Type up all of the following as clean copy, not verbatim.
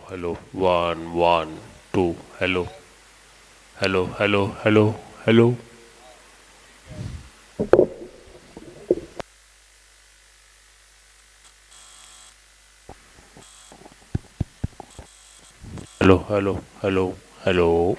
hello. One, one, two. Hello. Hello.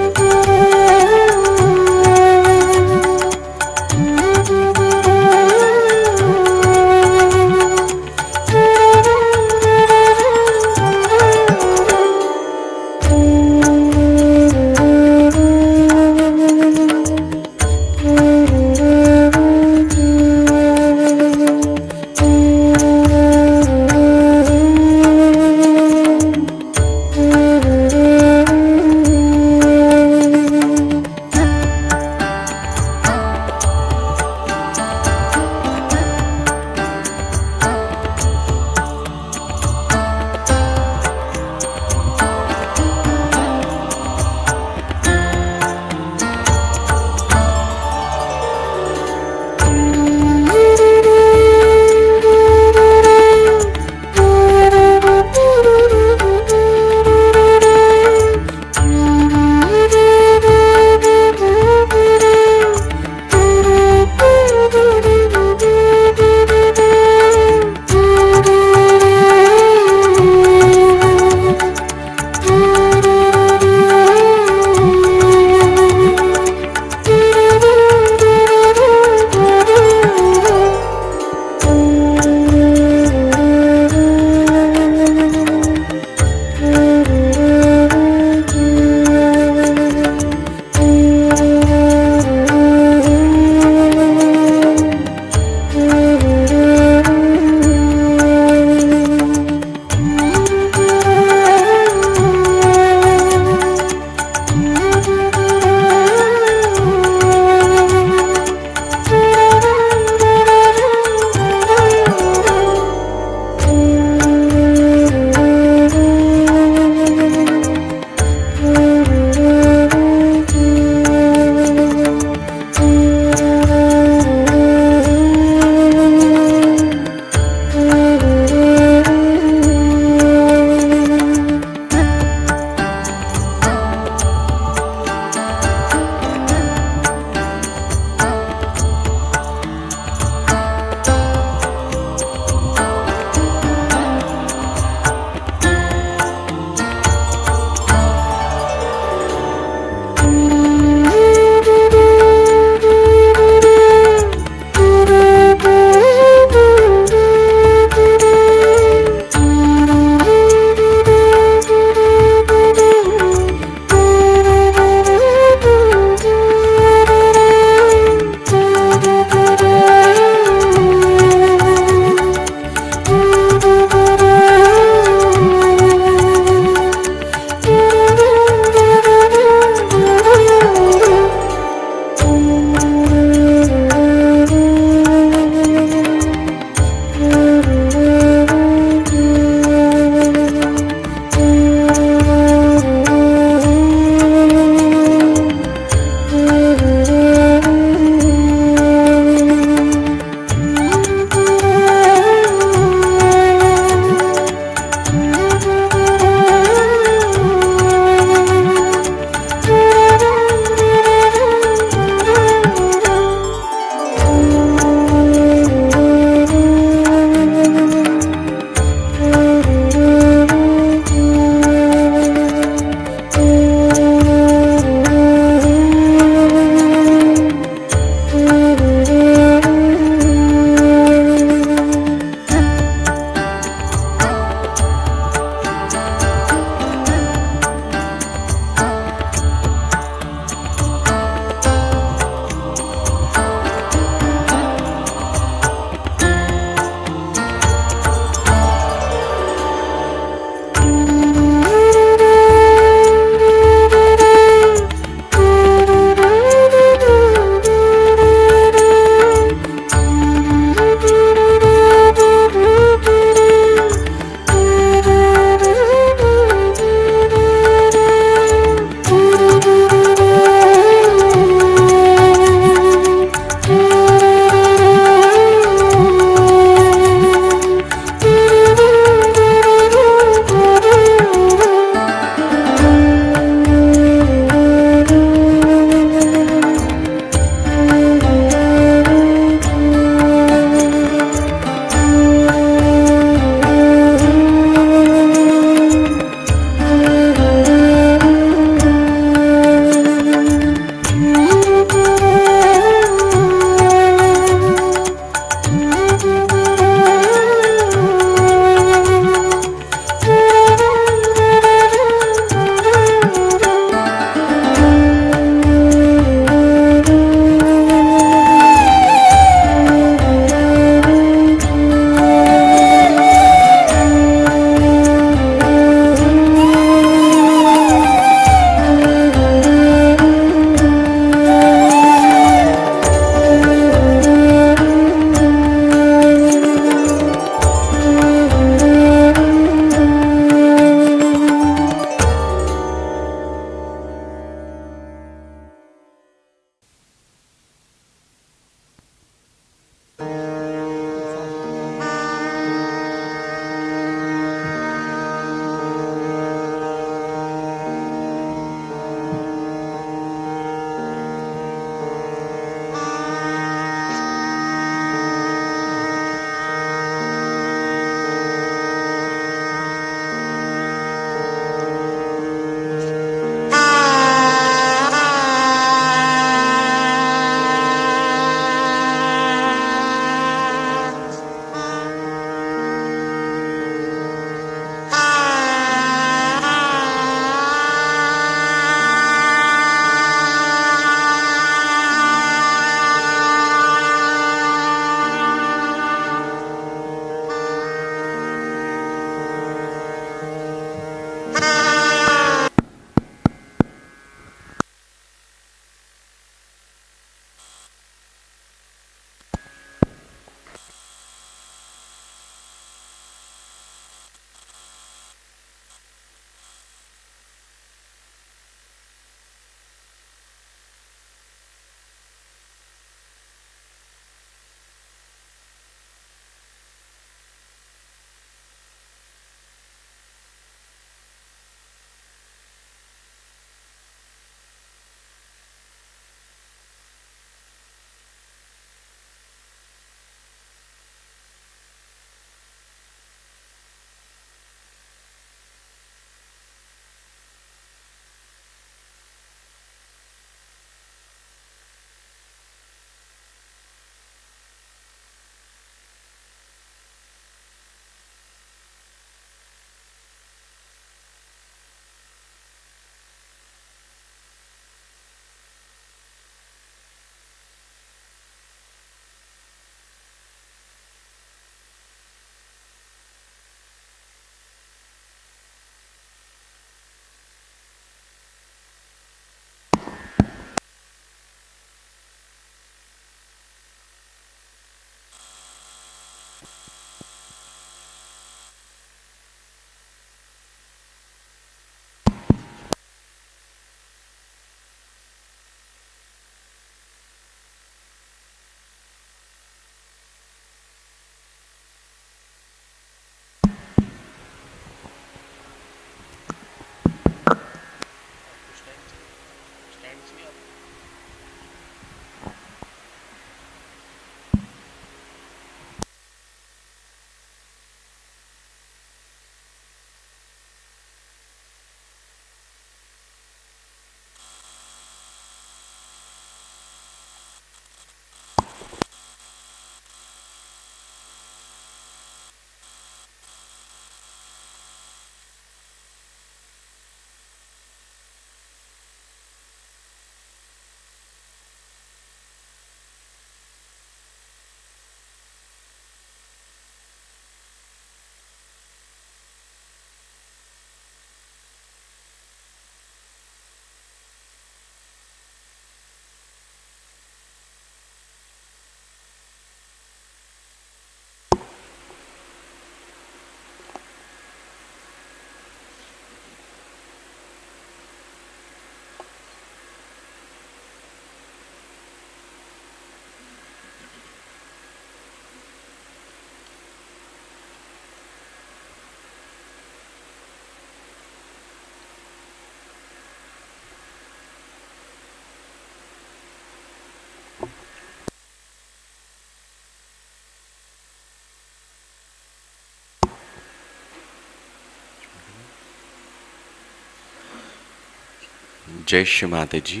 जय श्री माता जी।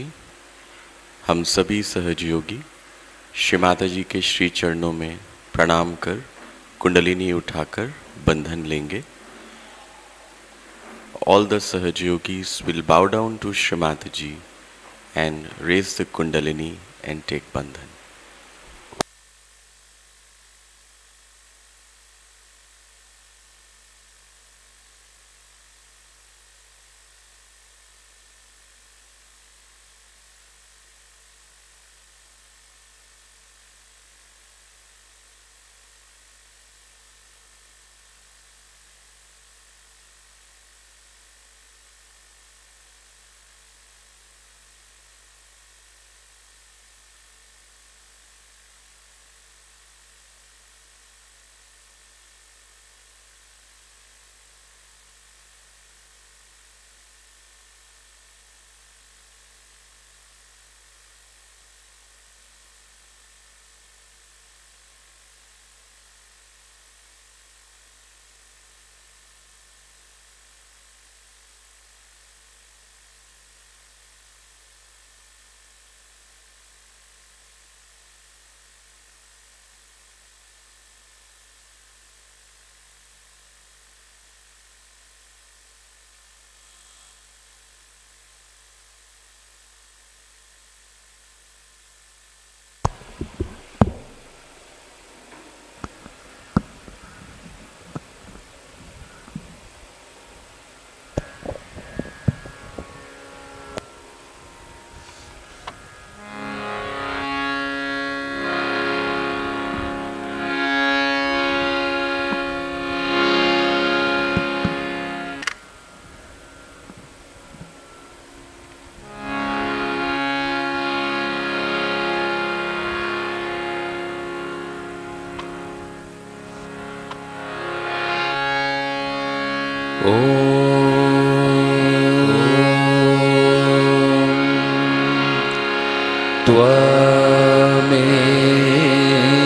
हम सभी सहयोगी श्री माता जी के श्री चरणों में प्रणाम कर कुंडलिनी उठाकर बंधन लेंगे। All the सहयोगीs will bow down to Shri Mata Ji and raise the kundalini and take bandhan.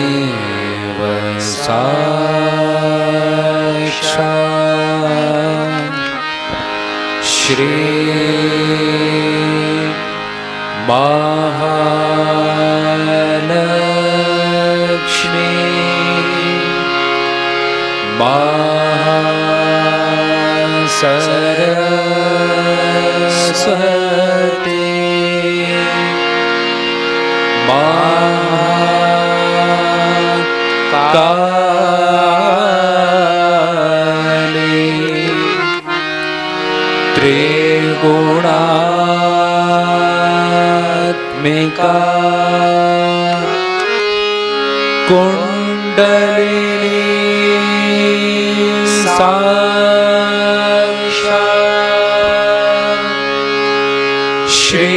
त्वमेव साक्षात् श्री महालक्ष्मी सरस्वती काली त्रिगुणात्मिका कुंडलिनी साक्षात् श्री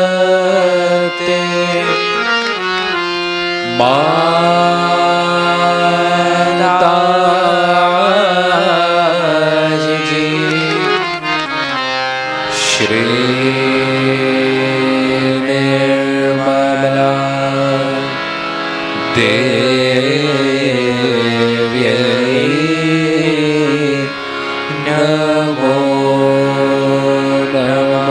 आदिशक्ति माता जी श्री निर्मला देव्यै नमो नमः।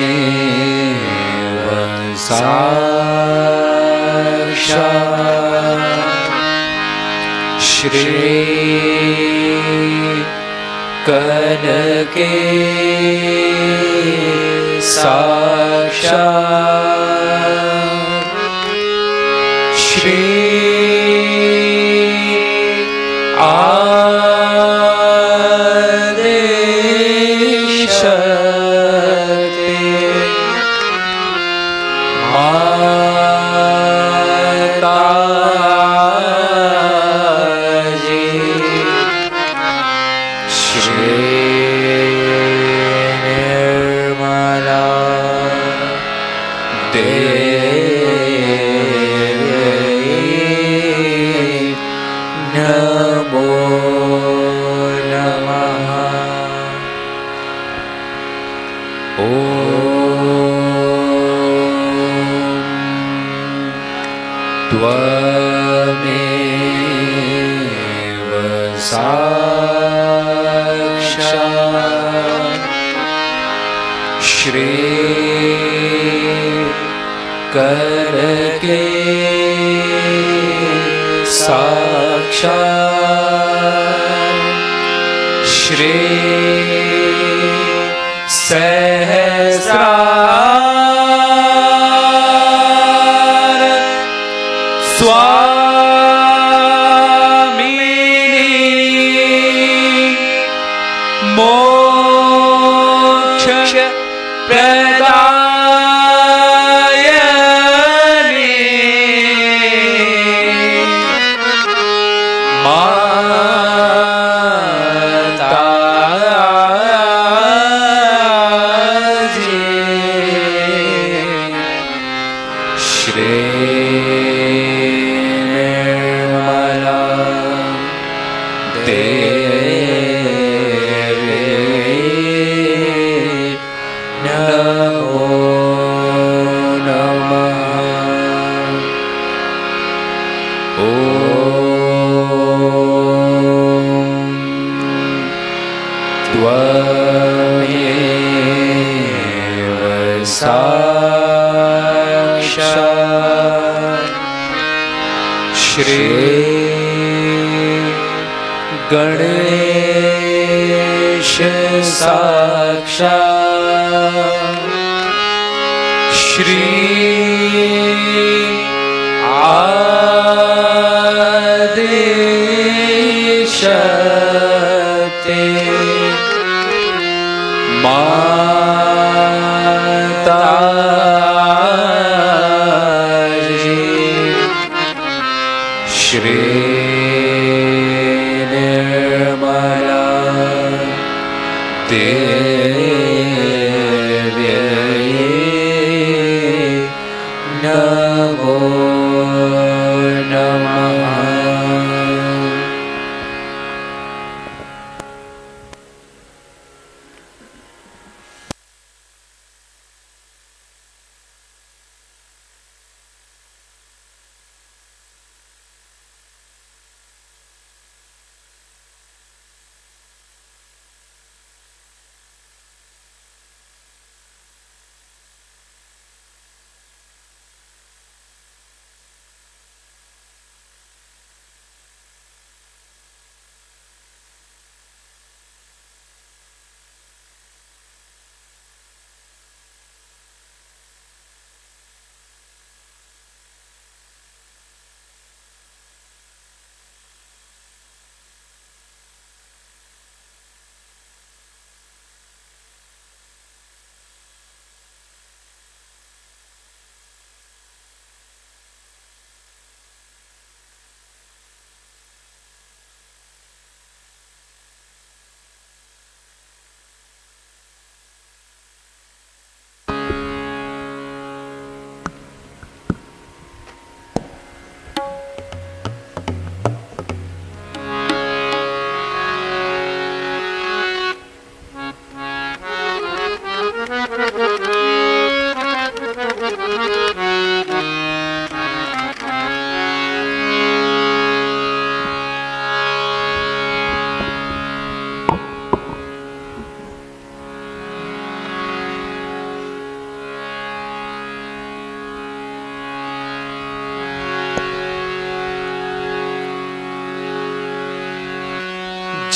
त्वमेव साक्षात् श्री कनके साक्षात् श्री आदिशक्ति माता जी श्री निर्मला देवी साक्षात् श्री करके साक्षात् श्री सहस्रार स्वामिनी मोक्ष प्रदायिनी गणेश साक्षात् श्री आदि शक्ति माता जी श्री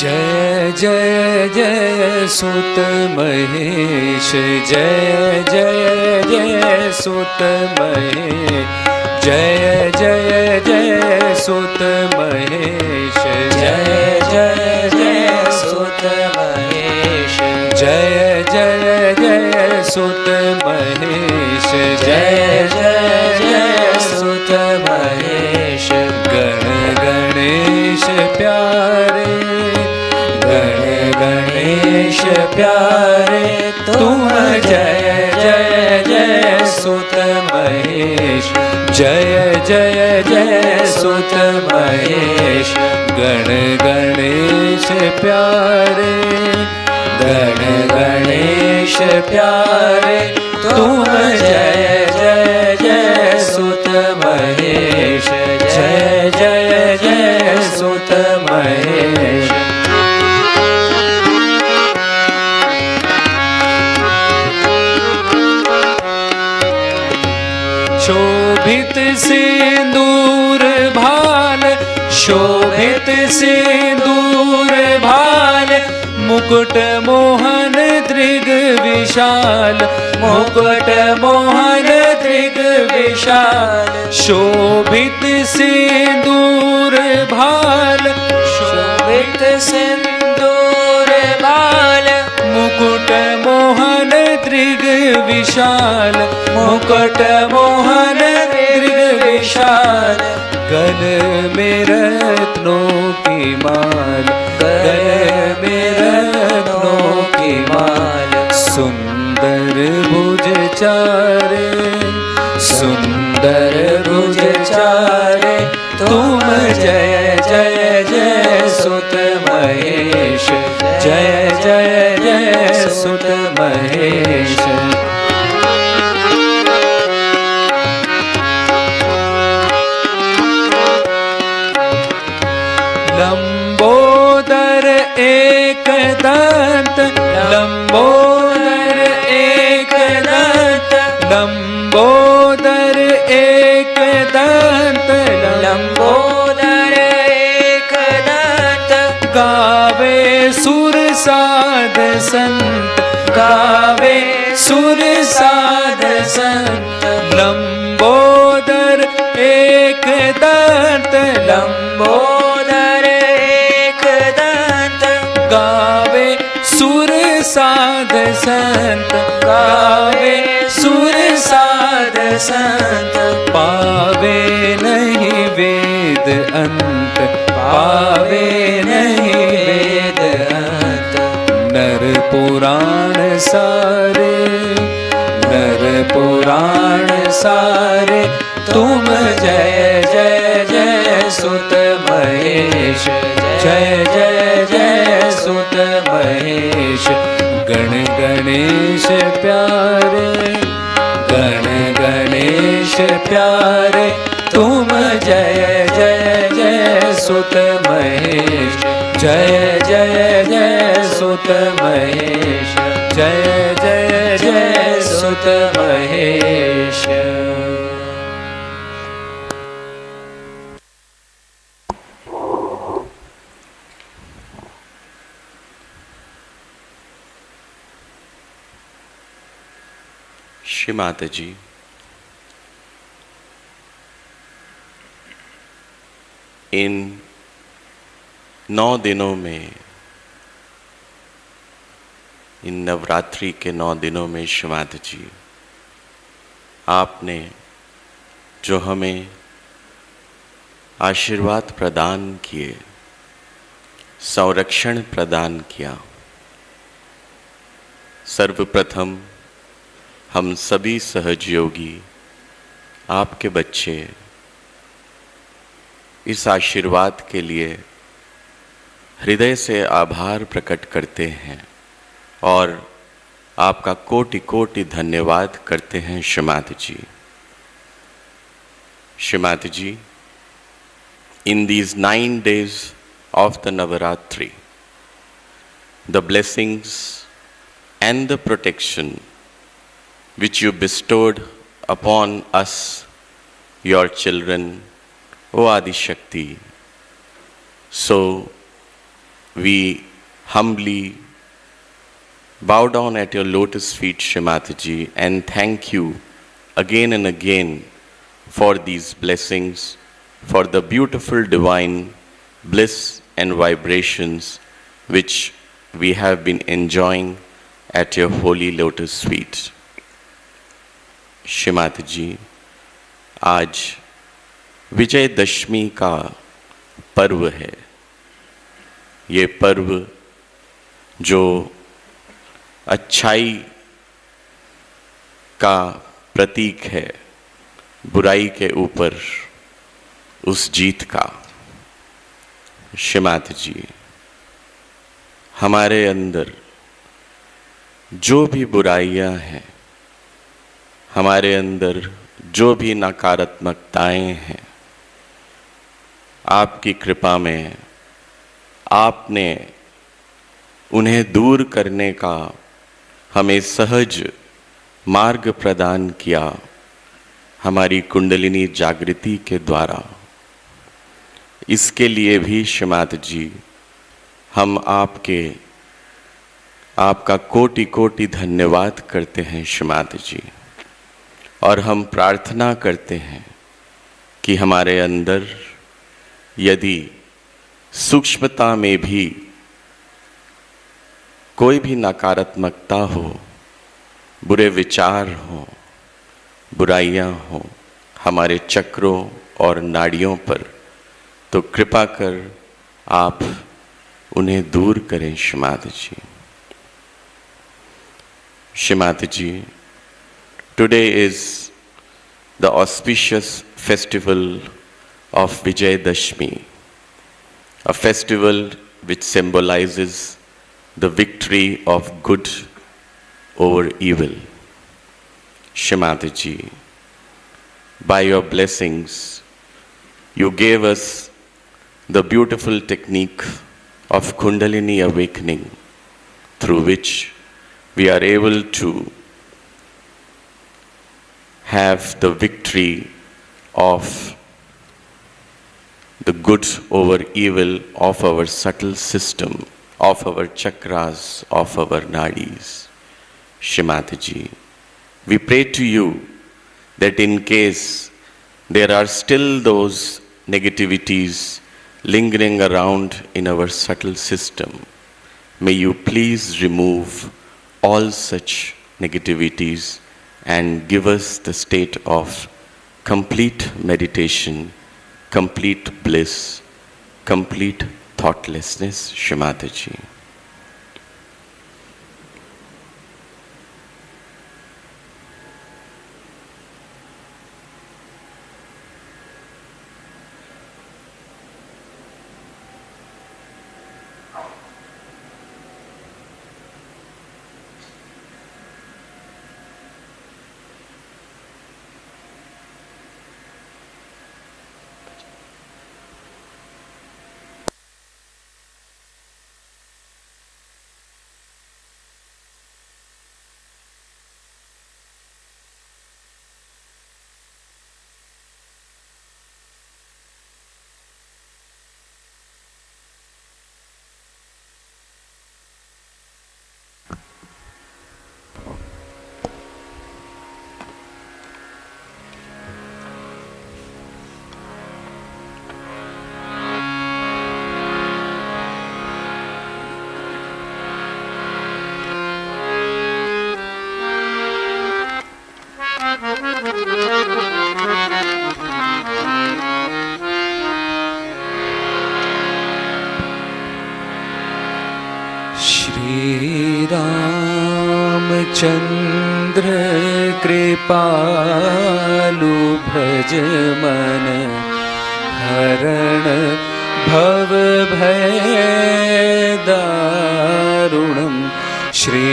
जय जय जय सुत महेश जय जय जय सुत महेश जय जय जय सुत महेश जय जय जय सुत महेश जय जय जय सुत महेश जय जय जय सुत महेश गण गणेश प्यारे गणेश प्यारे तुम जय जय जय सुत महेश जय जय जय सुत महेश गण गणेश प्यारे गण गणेश प्यारे तुम जय जय जय सुत महेश जय जय जय सुत महेश शोभित सिंदूर भाल, शोभित सिंदूर भाल, मुकुट मोहन दृग विशाल, मुकुट मोहन दृग विशाल, शोभित सिंदूर भाल, शोभित सिंदूर भाल, मुकुट मोहन दृग विशाल, मुकुट मोहन दृग विशाल, गले में रत्नों की माल, गले में रत्नों की माल, सुंदर भुज चारे, सुंदर भुज चारे, तुम जय जय जय सुत महेश, जय जय जय सुत महेश। लंबोदर एक दंत, लंबोदर एक दंत, लंबोदर एक दंत, लंबोदर एक दंत, गावे सुर साध संत, गावे सुर साध संत, लंबोदर एक दंत, लंबोदर एक दंत, गावे सुर साध संत, गावे सुर साध संत, पावे नहीं वेद अंत, पावे नहीं वेद अंत, नर पुराण सारे, नर पुराण सारे, तुम जय जय जय सुत महेश, जय जय जय सुत महेश। गण गणेश प्यारे, गण गणेश प्यारे, तुम जय जय जय सुत महेश, जय जय जय सुत महेश, जय जय जय सुत महेश। श्री माता जी, इन 9 दिनों में, इन नवरात्रि के 9 दिनों में श्री माता जी, आपने जो हमें आशीर्वाद प्रदान किए, संरक्षण प्रदान किया, सर्वप्रथम हम सभी सहयोगी, आपके बच्चे, इस आशीर्वाद के लिए हृदय से आभार प्रकट करते हैं और आपका कोटि कोटि धन्यवाद करते हैं श्री माता जी। श्री माता जी, in these 9 days of the Navaratri, the blessings and the protection which you bestowed upon us, your children, O Adi Shakti. So we humbly bow down at your lotus feet, Shri Mataji, and thank you again and again for these blessings, for the beautiful divine bliss and vibrations which we have been enjoying at your holy lotus feet. Shri Mata जी, आज विजयदशमी का पर्व है। ये पर्व जो अच्छाई का प्रतीक है, बुराई के ऊपर उस जीत का। श्री माता जी, हमारे अंदर जो भी बुराइयां हैं, हमारे अंदर जो भी नकारात्मकताएं हैं, आपकी कृपा में आपने उन्हें दूर करने का हमें सहज मार्ग प्रदान किया। हमारी कुंडलिनी जागृति के द्वारा। इसके लिए भी श्रीमाता जी हम आपका कोटि कोटि धन्यवाद करते हैं श्रीमाता जी। और हम प्रार्थना करते हैं कि हमारे अंदर यदि सूक्ष्मता में भी कोई भी नकारात्मकता हो, बुरे विचार हो, बुराइयां हो हमारे चक्रों और नाड़ियों पर, तो कृपा कर आप उन्हें दूर करें श्रीमाता जी। श्रीमाता जी, today is the auspicious festival of Vijayadashmi, a festival which symbolizes the victory of good over evil. Shrimati ji, by your blessings, you gave us the beautiful technique of Kundalini awakening, through which we are able to have the victory of the good over evil of our subtle system, of our chakras, of our nadis. Shrimati ji, we pray to you that in case there are still those negativities lingering around in our subtle system, may you please remove all such negativities and give us the state of complete meditation, complete bliss, complete thoughtlessness, Shrimati ji. चंद्र कृपालु भज मन हरण भव भय दारुणम्। श्री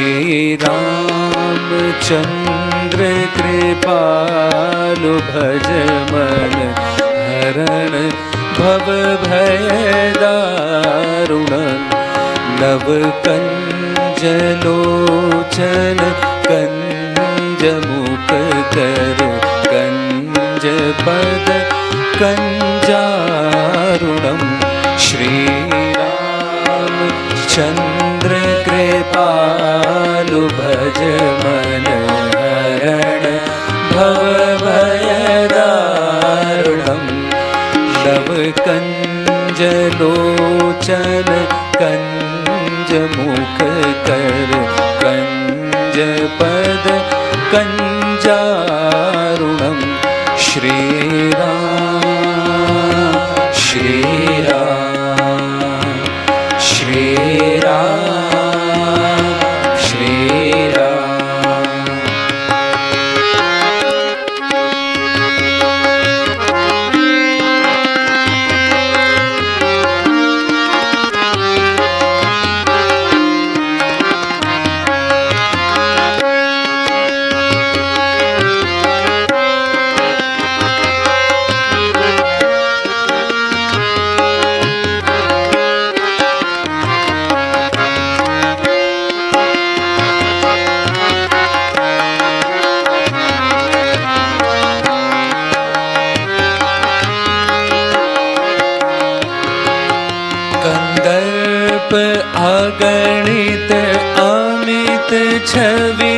रामचंद्र कृपालु भज मन हरण भव भय दारुणम्। नव कंजलोचन कंज मुख कर कंज पद कंजारुणम्। श्री रामचंद्र कृपालु भज मन हरण भव भय दारुणम्। नव कंजलोचन कंज मुख कर कंज पद कंजारुणम्। श्री राम श्री राम श्री राम श्री राम। छवि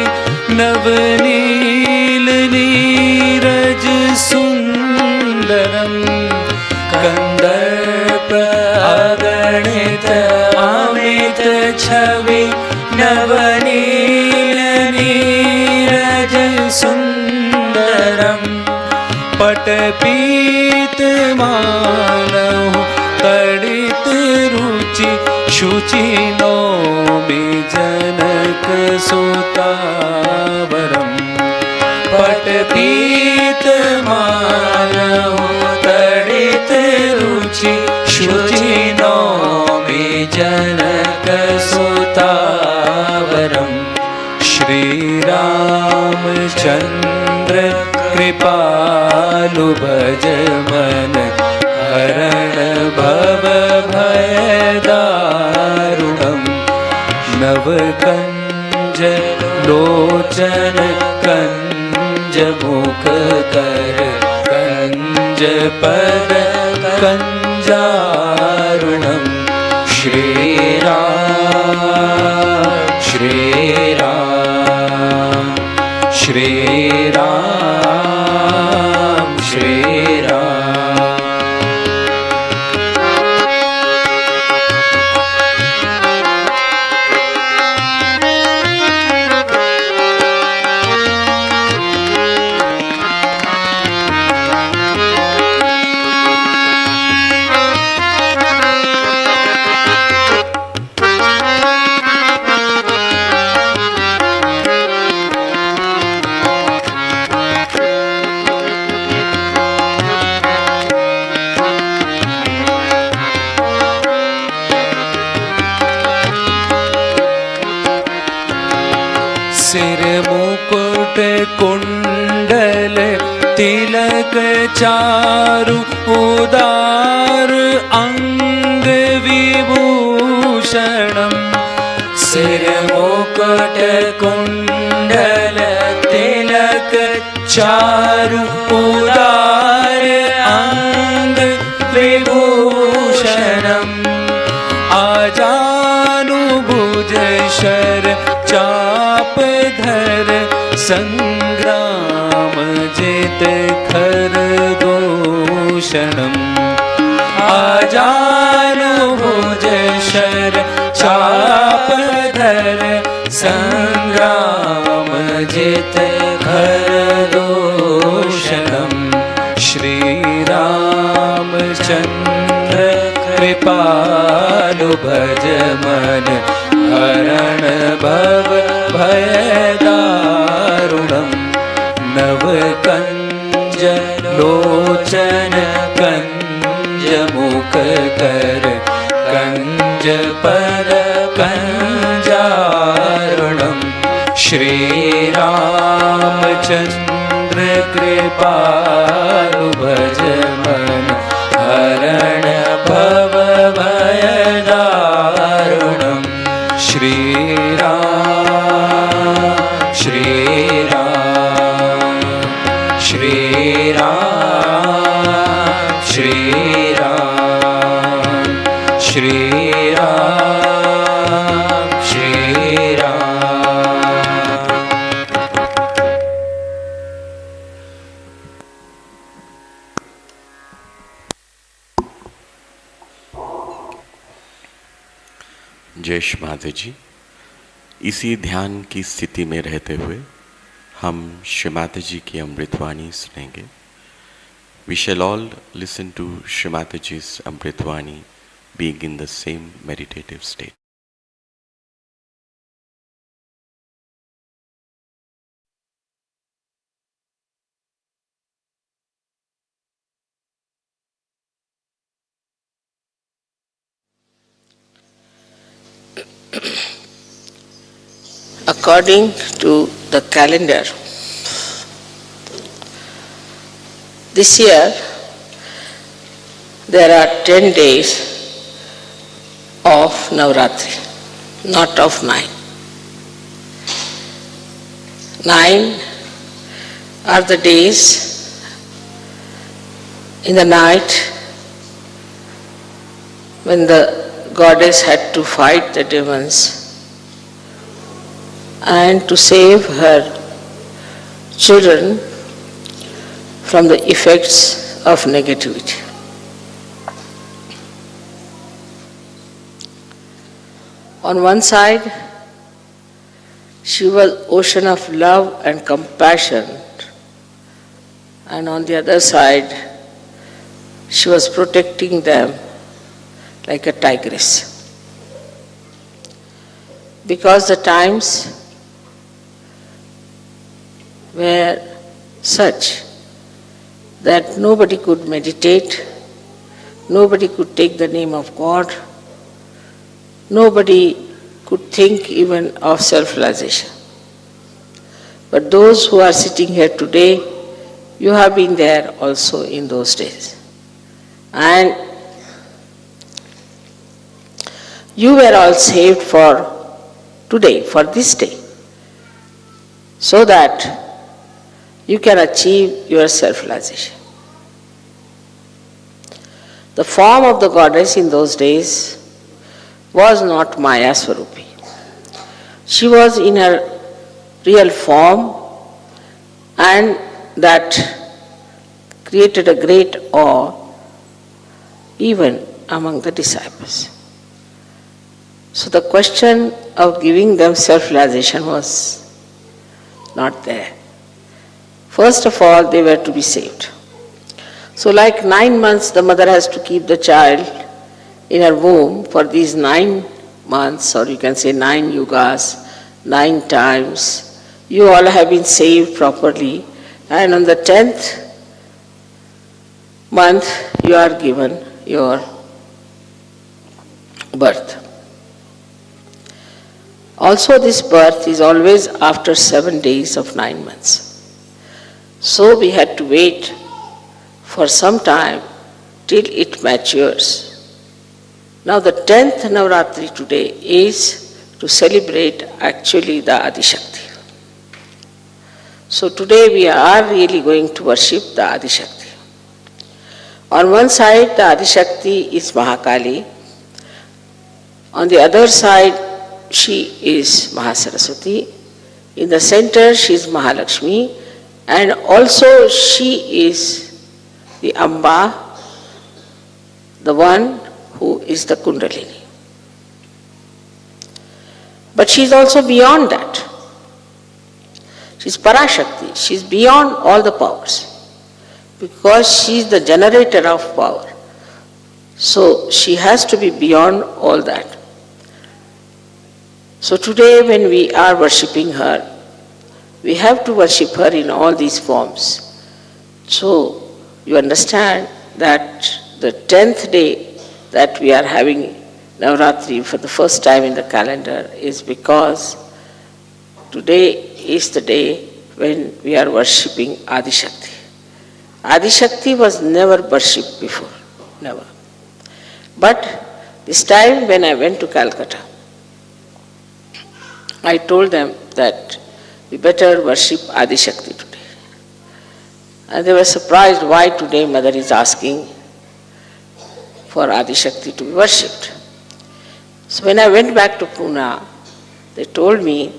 नवनील नीरज सुंदरम कंदर्प अगणित अमित छवि नवनील नीरज सुंदरम पटपीत मानव तड़ित रुचि शुचि नौमि जनक सुतावरम पटपीत मानव तड़ित रुचि शुचि नौमि जनक सुतावरम श्री रामचंद्र कृपालु भज मन हरण भव भय दारुणम नव कंज लोचन कंज मुख कर कंज पद कंजारुणम श्री राम श्री राम श्री राम श्री राम। सिर मुकुट कुंडल तिलक चारु उदार अंग विभूषणम सिर मुकुट कुंडल तिलक चारु उदार अंग विभूषणम आजानुभुज शर चाप धर संग्राम जित खर दूषणम आजानुभुज शर चाप धर संग्राम जित खर दूषणम श्री रामचंद्र कृपालु भज मन हरण भव भय दारुणम नव कंज लोचन कंज मुख कर कंज पर कंजारुणम श्री रामचंद्र कृपालु भज मन हरण भव भय दारुणम श्री राम श्री राम श्री राम श्री राम श्री राम श्री राम। जय श्री माता जी। इसी ध्यान की स्थिति में रहते हुए हम श्री माता जी की अमृतवाणी सुनेंगे। We shall all listen to Shri Mataji's Amritvani, being in the same meditative state. According to the calendar, this year there are 10 days of Navratri, not of 9. 9 are the days in the night when the goddess had to fight the demons and to save her children from the effects of negativity. On one side, she was ocean of love and compassion, and on the other side, she was protecting them like a tigress. Because the times were such that nobody could meditate, nobody could take the name of God, nobody could think even of self-realization. But those who are sitting here today, you have been there also in those days. And you were all saved for today, for this day, so that you can achieve your self-realization. The form of the goddess in those days was not Maya Swarupi. She was in her real form, and that created a great awe even among the disciples. So the question of giving them self-realization was not there. First of all, they were to be saved. So like 9 months, the mother has to keep the child in her womb for these 9 months, or you can say 9 yugas, 9 times. You all have been saved properly, and on the 10th month, you are given your birth. Also, this birth is always after 7 days of 9 months. So we had to wait for some time till it matures. Now the 10th Navratri today is to celebrate actually the Adi Shakti. So today we are really going to worship the Adi Shakti. On one side, the Adi Shakti is Mahakali. On the other side, she is Mahasaraswati. In the center, she is Mahalakshmi. And also she is the Amba, the one who is the Kundalini. But she is also beyond that. She is Parashakti. She is beyond all the powers, because she is the generator of power. So she has to be beyond all that. So today when we are worshipping her, we have to worship her in all these forms. So you understand that the 10th day that we are having Navratri for the first time in the calendar is because today is the day when we are worshipping Adi Shakti. Adi Shakti was never worshipped before, never. But this time when I went to Calcutta, I told them that we better worship Adi Shakti today. And they were surprised why today Mother is asking for Adi Shakti to be worshipped. So when I went back to Pune, they told me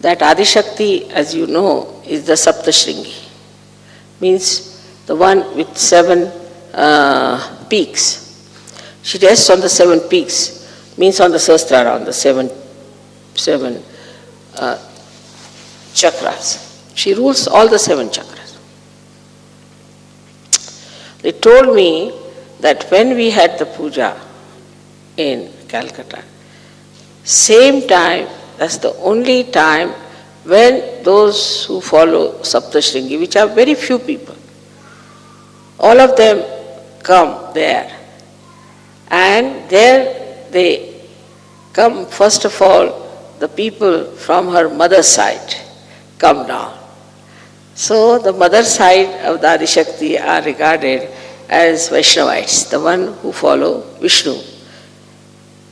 that Adi Shakti, as you know, is the Saptashringi, means the one with 7 peaks. She rests on the 7 peaks, means on the Sahasrara, on the seven chakras. She rules all the 7 chakras. They told me that when we had the puja in Calcutta, same time, that's the only time when those who follow Saptashringi, which are very few people, all of them come there. And there they come, first of all, the people from her mother's side come down. So the mother side of the Adi Shakti are regarded as Vaishnavites, the one who follow Vishnu.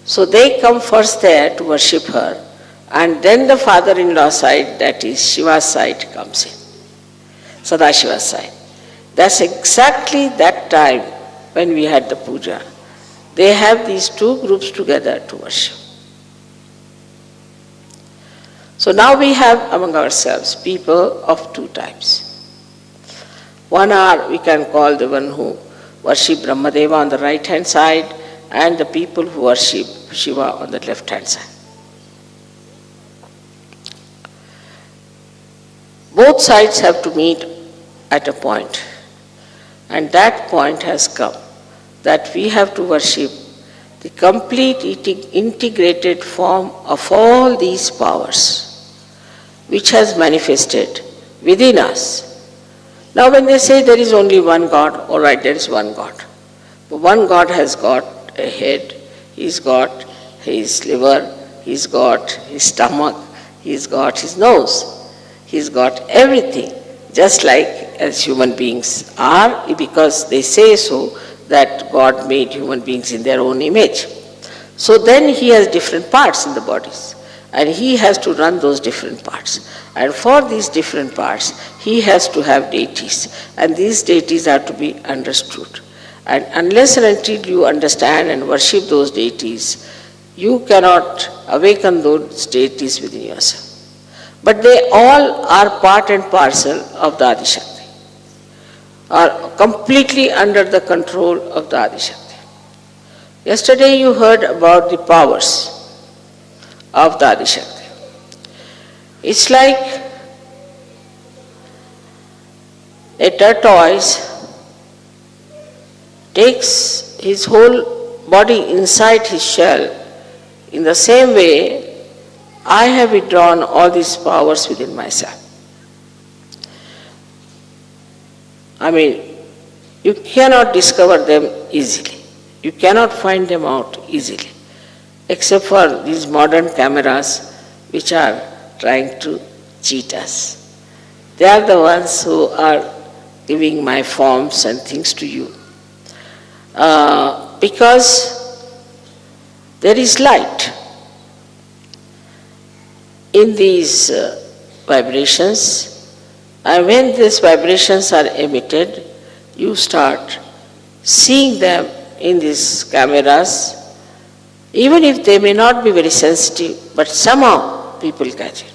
So they come first there to worship her, and then the father-in-law side, that is Shiva's side, comes in, Sadashiva's side. That's exactly that time when we had the puja. They have these 2 groups together to worship. So now we have among ourselves people of two types. One are, we can call the one who worship Brahmadeva on the right hand side, and the people who worship Shiva on the left hand side. Both sides have to meet at a point, and that point has come, that we have to worship the complete integrated form of all these powers which has manifested within us. Now when they say there is only one God, all right, there is one God. But one God has got a head, he's got his liver, he's got his stomach, he's got his nose, he's got everything, just like as human beings are, because they say so that God made human beings in their own image. So then he has different parts in the bodies, and he has to run those different parts. And for these different parts, he has to have deities, and these deities are to be understood. And unless and until you understand and worship those deities, you cannot awaken those deities within yourself. But they all are part and parcel of the Adi Shakti, are completely under the control of the Adi Shakti. Yesterday you heard about the powers of the Adi Shakti. It's like a tortoise takes his whole body inside his shell. In the same way, I have withdrawn all these powers within myself. I mean, you cannot discover them easily. You cannot find them out easily, except for these modern cameras which are trying to cheat us. They are the ones who are giving my forms and things to you. Because there is light in these vibrations, and when these vibrations are emitted, you start seeing them in these cameras, even if they may not be very sensitive, but somehow people catch it.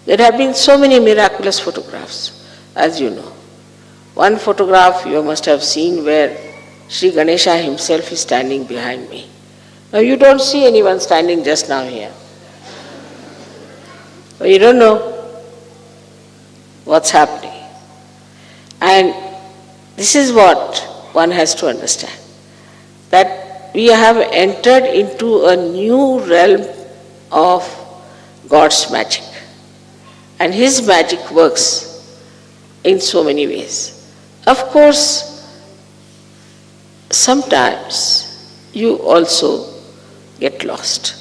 There have been so many miraculous photographs, as you know. One photograph you must have seen where Shri Ganesha himself is standing behind me. Now you don't see anyone standing just now here. But you don't know what's happening. And this is what one has to understand, that we have entered into a new realm of God's magic. And his magic works in so many ways. Of course, sometimes you also get lost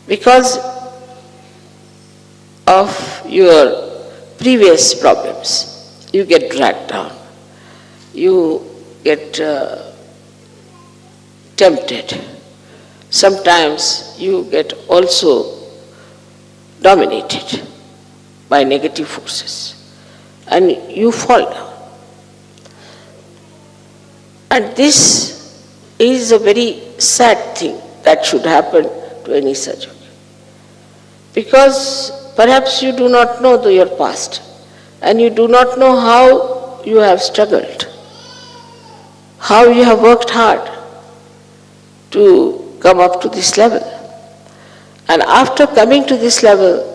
because of your previous problems. You get dragged down. You get tempted. Sometimes you get also dominated by negative forces and you fall down. And this is a very sad thing that should happen to any sadhaka. Because perhaps you do not know your past and you do not know how you have struggled, how you have worked hard to come up to this level. And after coming to this level,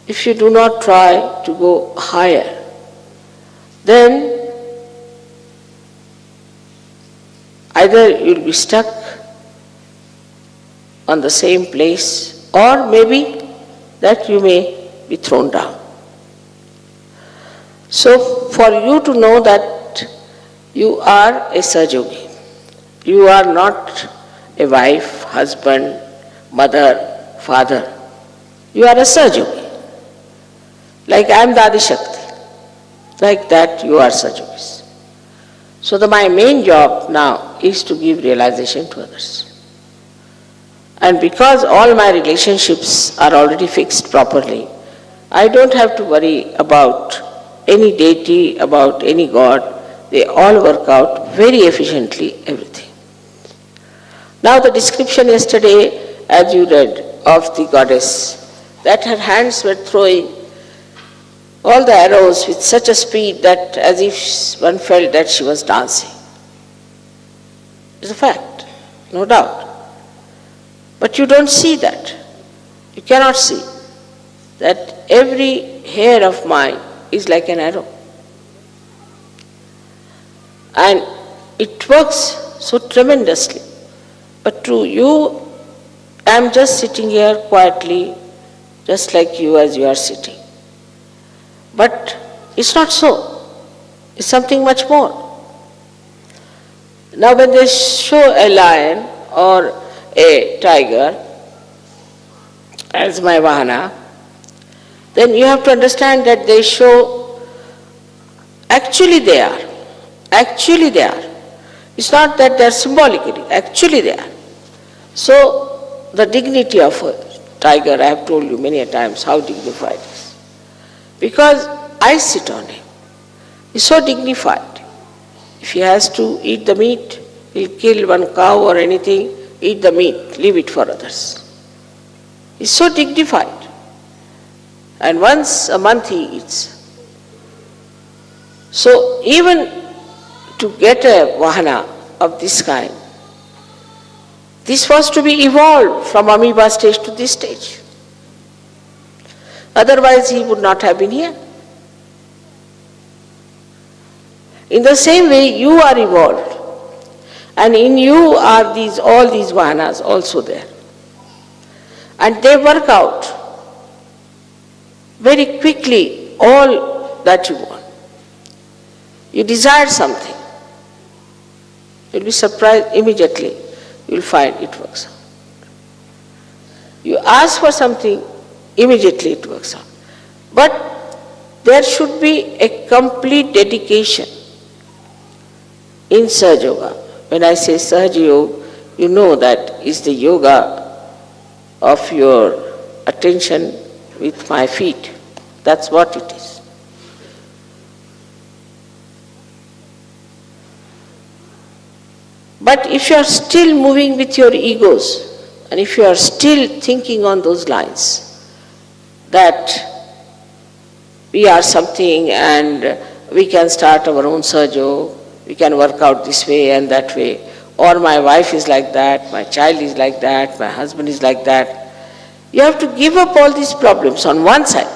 if you do not try to go higher, then either you'll be stuck on the same place, or maybe that you may be thrown down. So for you to know that you are a Sahajogi, you are not a wife, husband, mother, father, you are a Sahajogi. Like I am the Adi Shakti, like that you are Sahajogis. So my main job now is to give realization to others. And because all my relationships are already fixed properly, I don't have to worry about any deity, about any god. They all work out very efficiently, everything. Now the description yesterday, as you read, of the goddess, that her hands were throwing all the arrows with such a speed that as if one felt that she was dancing. It's a fact, no doubt. But you don't see that. You cannot see that every hair of mine is like an arrow. And it works so tremendously. But to you, I am just sitting here quietly, just like you as you are sitting. But it's not so. It's something much more. Now when they show a lion or a tiger as my vahana, then you have to understand that they show, actually they are. Actually they are. It's not that they are symbolically, actually they are. So the dignity of a tiger, I have told you many a times how dignified it is. Because I sit on him. He's so dignified. If he has to eat the meat, he'll kill one cow or anything, eat the meat, leave it for others. He's so dignified. And once a month he eats. So even to get a vahana of this kind, this was to be evolved from amoeba stage to this stage. Otherwise he would not have been here. In the same way you are evolved, and in you are all these vahanas also there. And they work out very quickly all that you want. You desire something, you'll be surprised immediately, you'll find it works out. You ask for something, immediately it works out. But there should be a complete dedication in Sahaja Yoga. When I say Sahaja Yoga, you know that is the yoga of your attention with my feet. That's what it is. But if you are still moving with your egos, and if you are still thinking on those lines, that we are something and we can start our own Sahaja Yoga, we can work out this way and that way, or my wife is like that, my child is like that, my husband is like that. You have to give up all these problems on one side.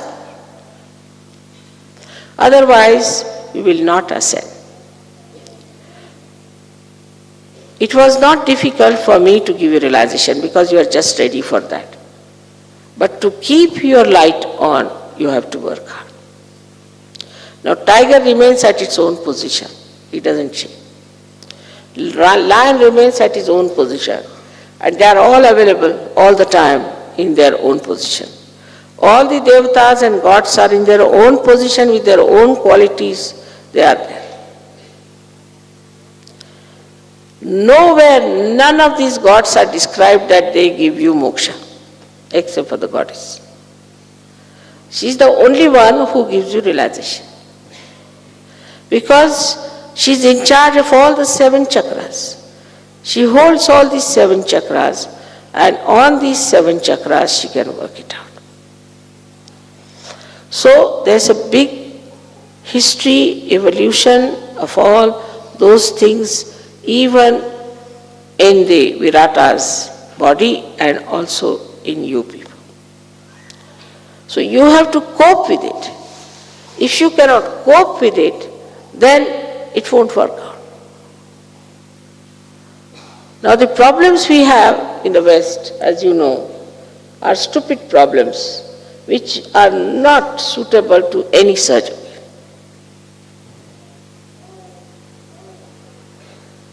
Otherwise, you will not ascend. It was not difficult for me to give you realization because you are just ready for that. But to keep your light on, you have to work hard. Now, tiger remains at its own position. It doesn't change. Lion remains at his own position. And they are all available all the time in their own position. All the devatas and gods are in their own position with their own qualities. They are there. Nowhere, none of these gods are described that they give you moksha, except for the goddess. She is the only one who gives you realization. Because she is in charge of all the 7 chakras. She holds all these 7 chakras, and on these 7 chakras she can work it out. So there's a big history, evolution of all those things, even in the Virata's body and also in you people. So you have to cope with it. If you cannot cope with it, then it won't work out. Now the problems we have in the West, as you know, are stupid problems which are not suitable to any surgery.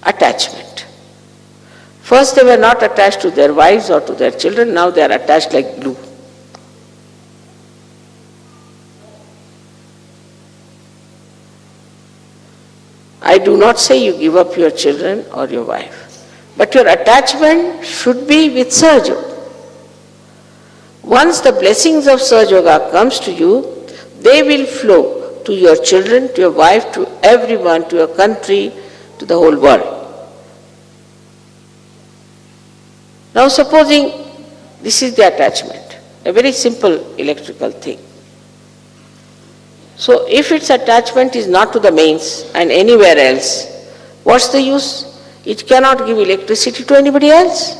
Attachment. First they were not attached to their wives or to their children, now they are attached like glue. I do not say you give up your children or your wife, but your attachment should be with Sahaja Yoga. Once the blessings of Sahaja Yoga comes to you, they will flow to your children, to your wife, to everyone, to your country, to the whole world. Now supposing This is the attachment, a very simple electrical thing. So if its attachment is not to the mains and anywhere else, what's the use? It cannot give electricity to anybody else.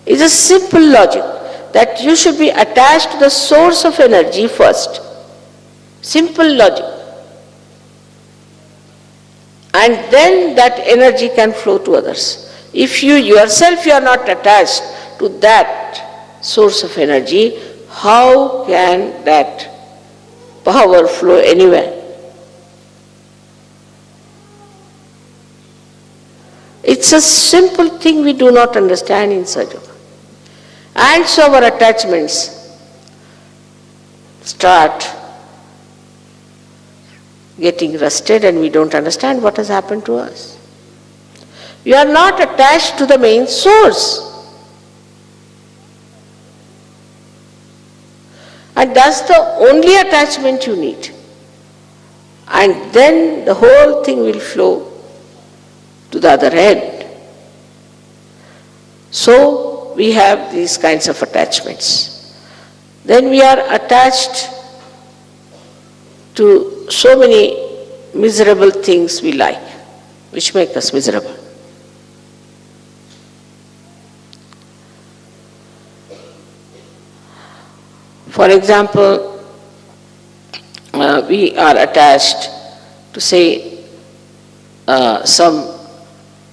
It's a simple logic that you should be attached to the source of energy first. Simple logic. And then that energy can flow to others. If you yourself are not attached to that source of energy, how can that power flow anywhere? It's a simple thing we do not understand in Sahaja. And so our attachments start getting rusted and we don't understand what has happened to us. We are not attached to the main source. And that's the only attachment you need. And then the whole thing will flow to the other end. So we have these kinds of attachments. Then we are attached to so many miserable things we like, which make us miserable. For example, we are attached to, say, some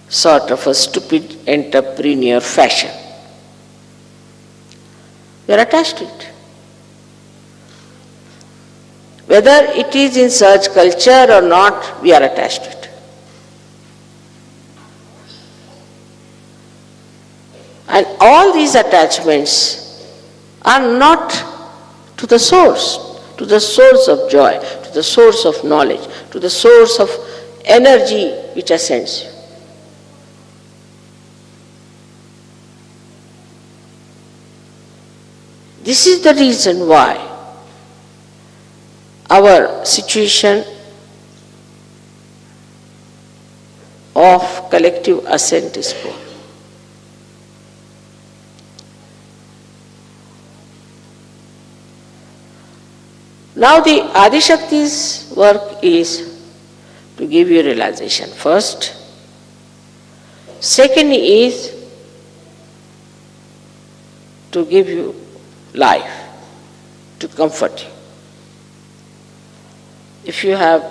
sort of a stupid entrepreneur fashion. We are attached to it. Whether it is in such culture or not, we are attached to it. And all these attachments are not to the source of joy, to the source of knowledge, to the source of energy which ascends you. This is the reason why our situation of collective ascent is poor. Now the Adi Shakti's work is to give you realization first. Second is to give you life, to comfort you. If you have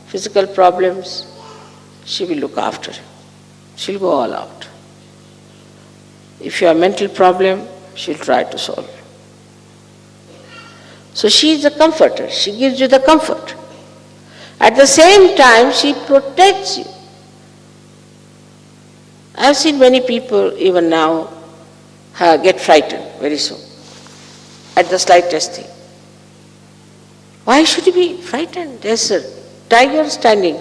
physical problems, she will look after you. She'll go all out. If you have mental problem, she'll try to solve it. So she is a comforter. She gives you the comfort. At the same time, she protects you. I have seen many people even now get frightened very soon at the slightest thing. Why should you be frightened? There's a tiger standing.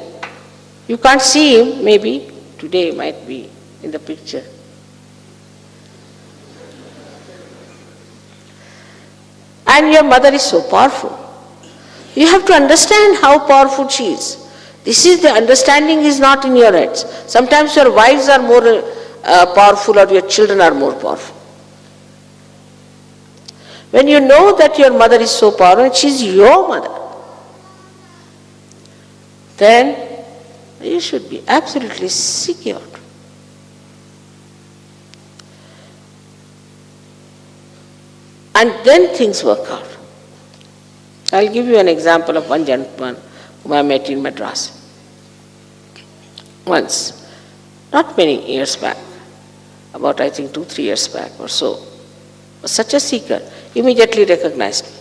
You can't see him, maybe. Today might be in the picture. And your mother is so powerful. You have to understand how powerful she is. This is the understanding is not in your heads. Sometimes your wives are more powerful or your children are more powerful. When you know that your mother is so powerful and she is your mother, then you should be absolutely secure. And then things work out. I'll give you an example of one gentleman whom I met in Madras. Once, not many years back, about I think 2-3 years back or so, was such a seeker, immediately recognized me.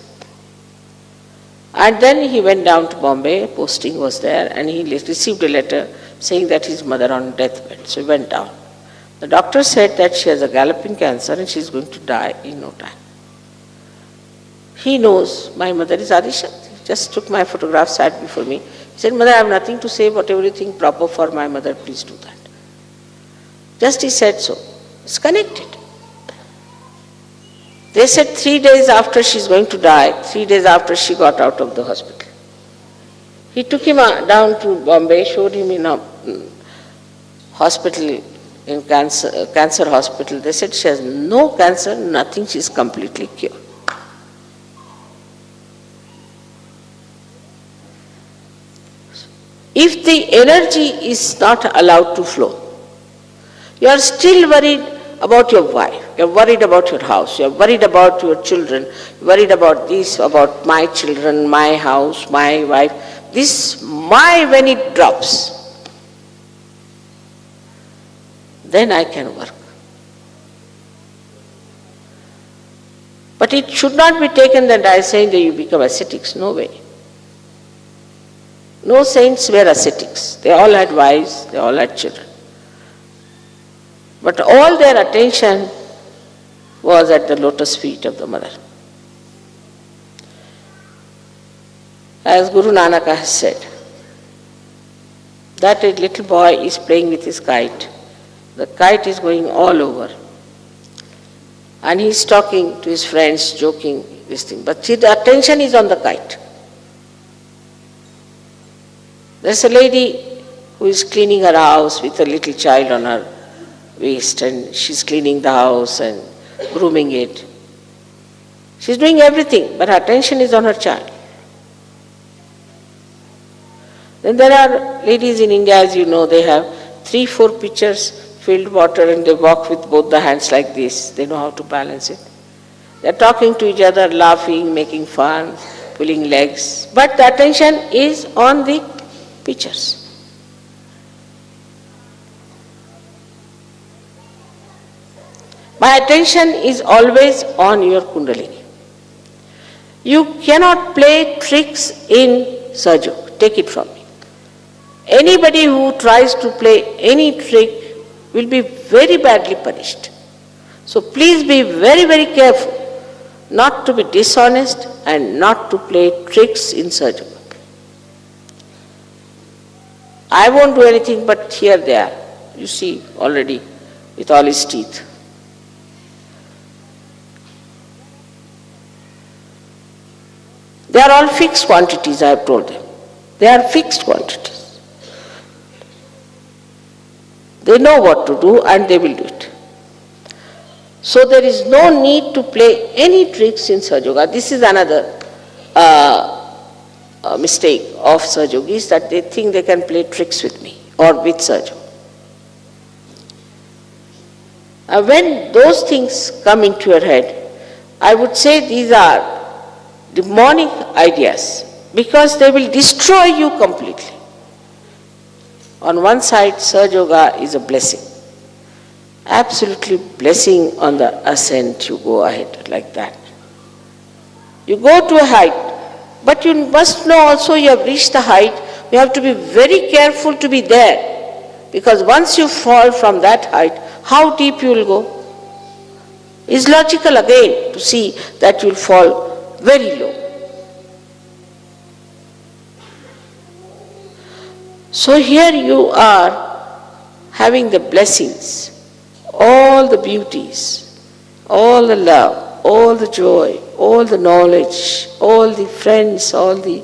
And then he went down to Bombay, posting was there, and he received a letter saying that his mother on deathbed. So he went down. The doctor said that she has a galloping cancer and she is going to die in no time. He knows my mother is Adi Shakti. Just took my photograph, sat before me. He said, Mother, I have nothing to say, whatever you think proper for my mother, please do that. Just he said so. It's connected. They said 3 days after she's going to die, 3 days after she got out of the hospital. He took him down to Bombay, showed him in a hospital in cancer hospital. They said she has no cancer, nothing, she is completely cured. If the energy is not allowed to flow, you are still worried about your wife, you are worried about your house, you are worried about your children, you are worried about this, about my children, my house, my wife. This my, when it drops, then I can work. But it should not be taken that I say that you become ascetics. No way. No saints were ascetics. They all had wives, they all had children. But all their attention was at the lotus feet of the mother. As Guru Nanak has said, that a little boy is playing with his kite. The kite is going all over. And he is talking to his friends, joking, this thing. But see, the attention is on the kite. There's a lady who is cleaning her house with a little child on her waist, and she's cleaning the house and grooming it. She's doing everything, but her attention is on her child. Then there are ladies in India, as you know, they have 3-4 pitchers filled water and they walk with both the hands like this. They know how to balance it. They're talking to each other, laughing, making fun, pulling legs. But the attention is on the pitchers. My attention is always on your Kundalini. You cannot play tricks in Sajog. Take it from me. Anybody who tries to play any trick will be very badly punished. So please be very, very careful not to be dishonest and not to play tricks in Sajog. I won't do anything, but here they are. You see already with all his teeth. They are all fixed quantities, I have told them. They are fixed quantities. They know what to do and they will do it. So there is no need to play any tricks in Sahaja. This is another mistake of Sahajogis, that they think they can play tricks with me or with Sahaja. When those things come into your head, I would say these are demonic ideas, because they will destroy you completely. On one side, Sahaja Yoga is a blessing. Absolutely blessing on the ascent, you go ahead like that. You go to a height, but you must know also you have reached the height, you have to be very careful to be there, because once you fall from that height, how deep you will go? It's logical again to see that you will fall very low. So here you are having the blessings, all the beauties, all the love, all the joy, all the knowledge, all the friends, all the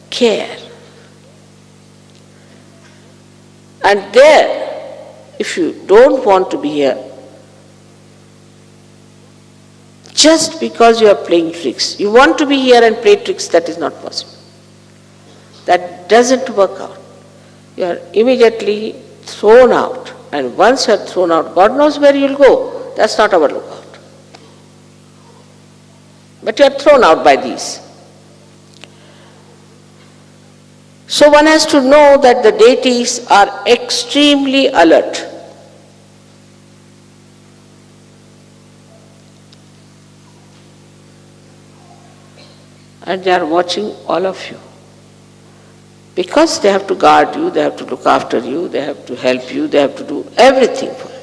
care. And there, if you don't want to be here, just because you are playing tricks, you want to be here and play tricks, that is not possible. That doesn't work out. You are immediately thrown out. And once you are thrown out, God knows where you will go. That's not our lookout. But you are thrown out by these. So one has to know that the deities are extremely alert. And they are watching all of you. Because they have to guard you, they have to look after you, they have to help you, they have to do everything for you.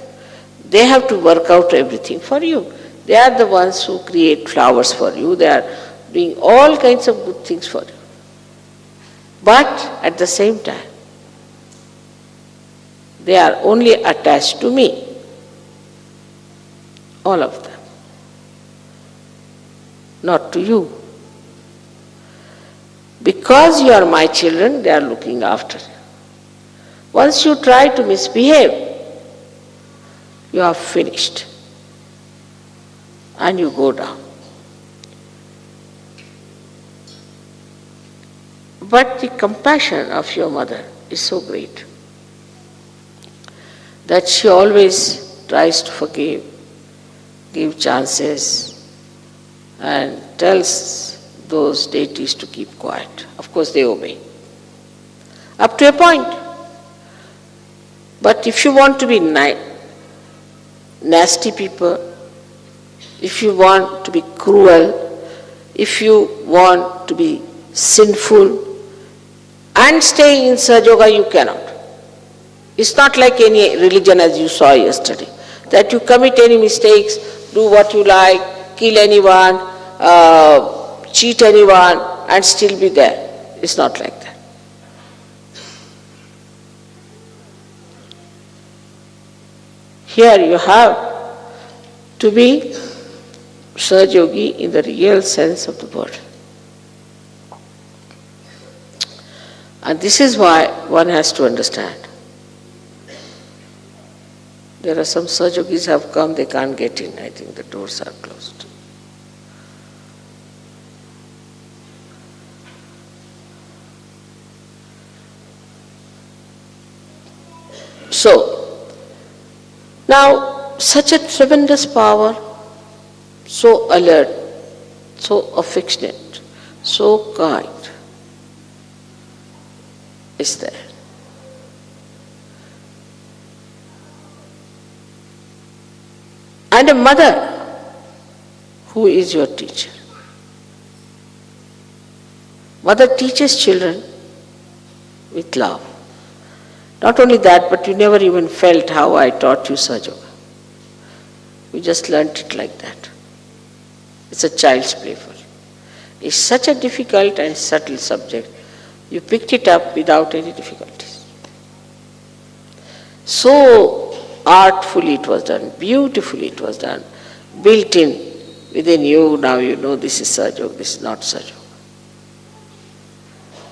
They have to work out everything for you. They are the ones who create flowers for you, they are doing all kinds of good things for you. But at the same time, they are only attached to me. All of them. Not to you. Because you are my children, they are looking after you. Once you try to misbehave, you are finished and you go down. But the compassion of your mother is so great that she always tries to forgive, give chances, and tells those deities to keep quiet. Of course, they obey. Up to a point. But if you want to be nasty people, if you want to be cruel, if you want to be sinful, and stay in Sahaja Yoga, you cannot. It's not like any religion as you saw yesterday, that you commit any mistakes, do what you like, kill anyone, cheat anyone, and still be there. It's not like that. Here you have to be Sahaja Yogi in the real sense of the word. And this is why one has to understand. There are some Sahaja Yogis have come, they can't get in. I think the doors are closed. So, now such a tremendous power, so alert, so affectionate, so kind, is there. And a mother who is your teacher. Mother teaches children with love. Not only that, but you never even felt how I taught you Sahaja Yoga. You just learnt it like that. It's a child's playful. It's such a difficult and subtle subject. You picked it up without any difficulties. So artfully it was done, beautifully it was done, built in within you. Now you know this is Sahaja Yoga, this is not Sahaja Yoga.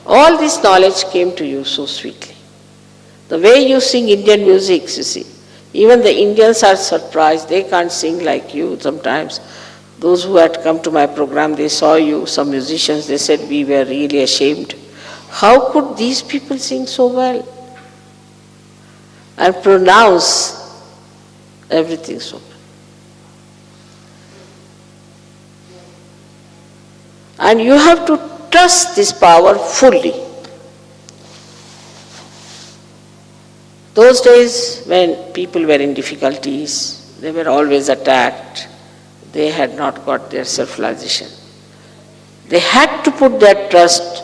All this knowledge came to you so sweetly. The way you sing Indian music, you see, even the Indians are surprised. They can't sing like you sometimes. Those who had come to my program, they saw you, some musicians, they said we were really ashamed. How could these people sing so well and pronounce everything so well? And you have to trust this power fully. Those days when people were in difficulties, they were always attacked, they had not got their self-realization. They had to put their trust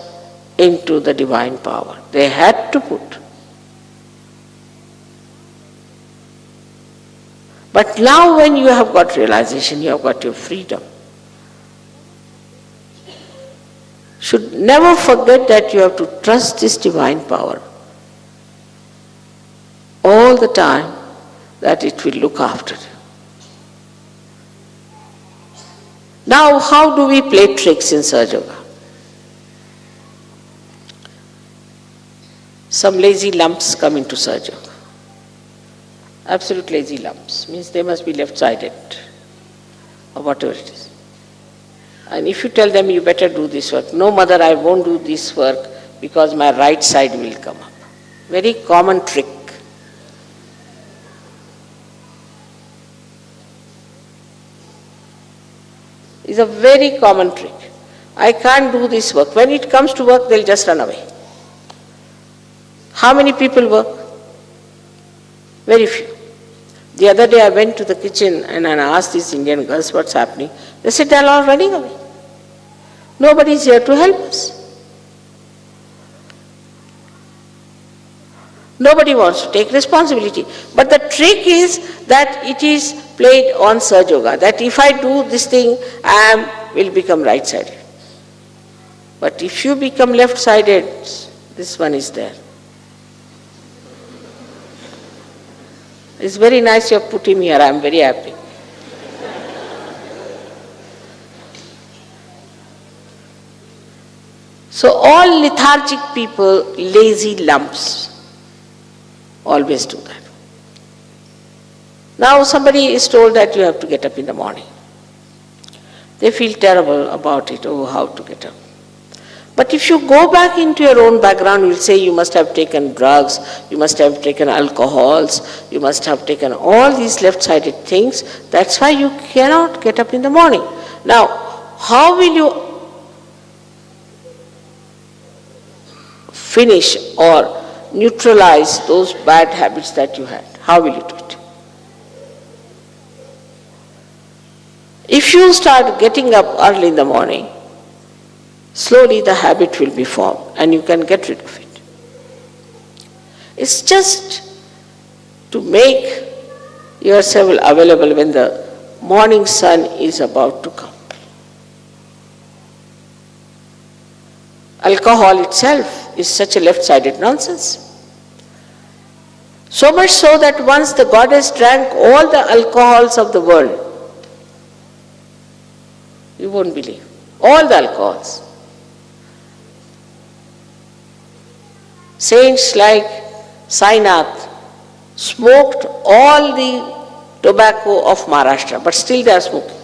into the divine power. They had to put. But now when you have got realization, you have got your freedom. Should never forget that you have to trust this divine power all the time, that it will look after you. Now, how do we play tricks in Sahaja Yoga? Some lazy lumps come into Sahaja Yoga. Absolute lazy lumps, means they must be left-sided or whatever it is. And if you tell them you better do this work, no mother, I won't do this work because my right side will come up. Very common trick. It's a very common trick. I can't do this work. When it comes to work, they'll just run away. How many people work? Very few. The other day I went to the kitchen and I asked these Indian girls what's happening. They said they're all running away. Nobody is here to help us. Nobody wants to take responsibility. But the trick is that it is played on Sahaja Yoga, that if I do this thing, I will become right-sided. But if you become left-sided, this one is there. It's very nice you have put him here, I am very happy. So all lethargic people, lazy lumps, Always do that. Now somebody is told that you have to get up in the morning. They feel terrible about it, oh, how to get up. But if you go back into your own background, you'll say you must have taken drugs, you must have taken alcohols, you must have taken all these left-sided things. That's why you cannot get up in the morning. Now, how will you finish or neutralize those bad habits that you had? How will you do it? If you start getting up early in the morning, slowly the habit will be formed and you can get rid of it. It's just to make yourself available when the morning sun is about to come. Alcohol itself is such a left-sided nonsense. So much so that once the goddess drank all the alcohols of the world, you won't believe, all the alcohols. Saints like Sainath smoked all the tobacco of Maharashtra, but still they are smoking.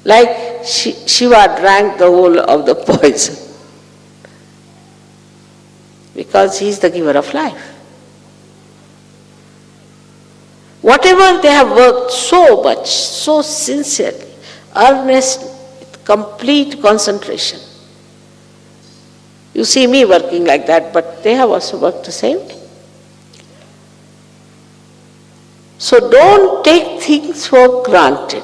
Like Shiva drank the whole of the poison because he is the giver of life. Whatever they have worked so much, so sincerely, earnest, with complete concentration. You see me working like that, but they have also worked the same way. So don't take things for granted.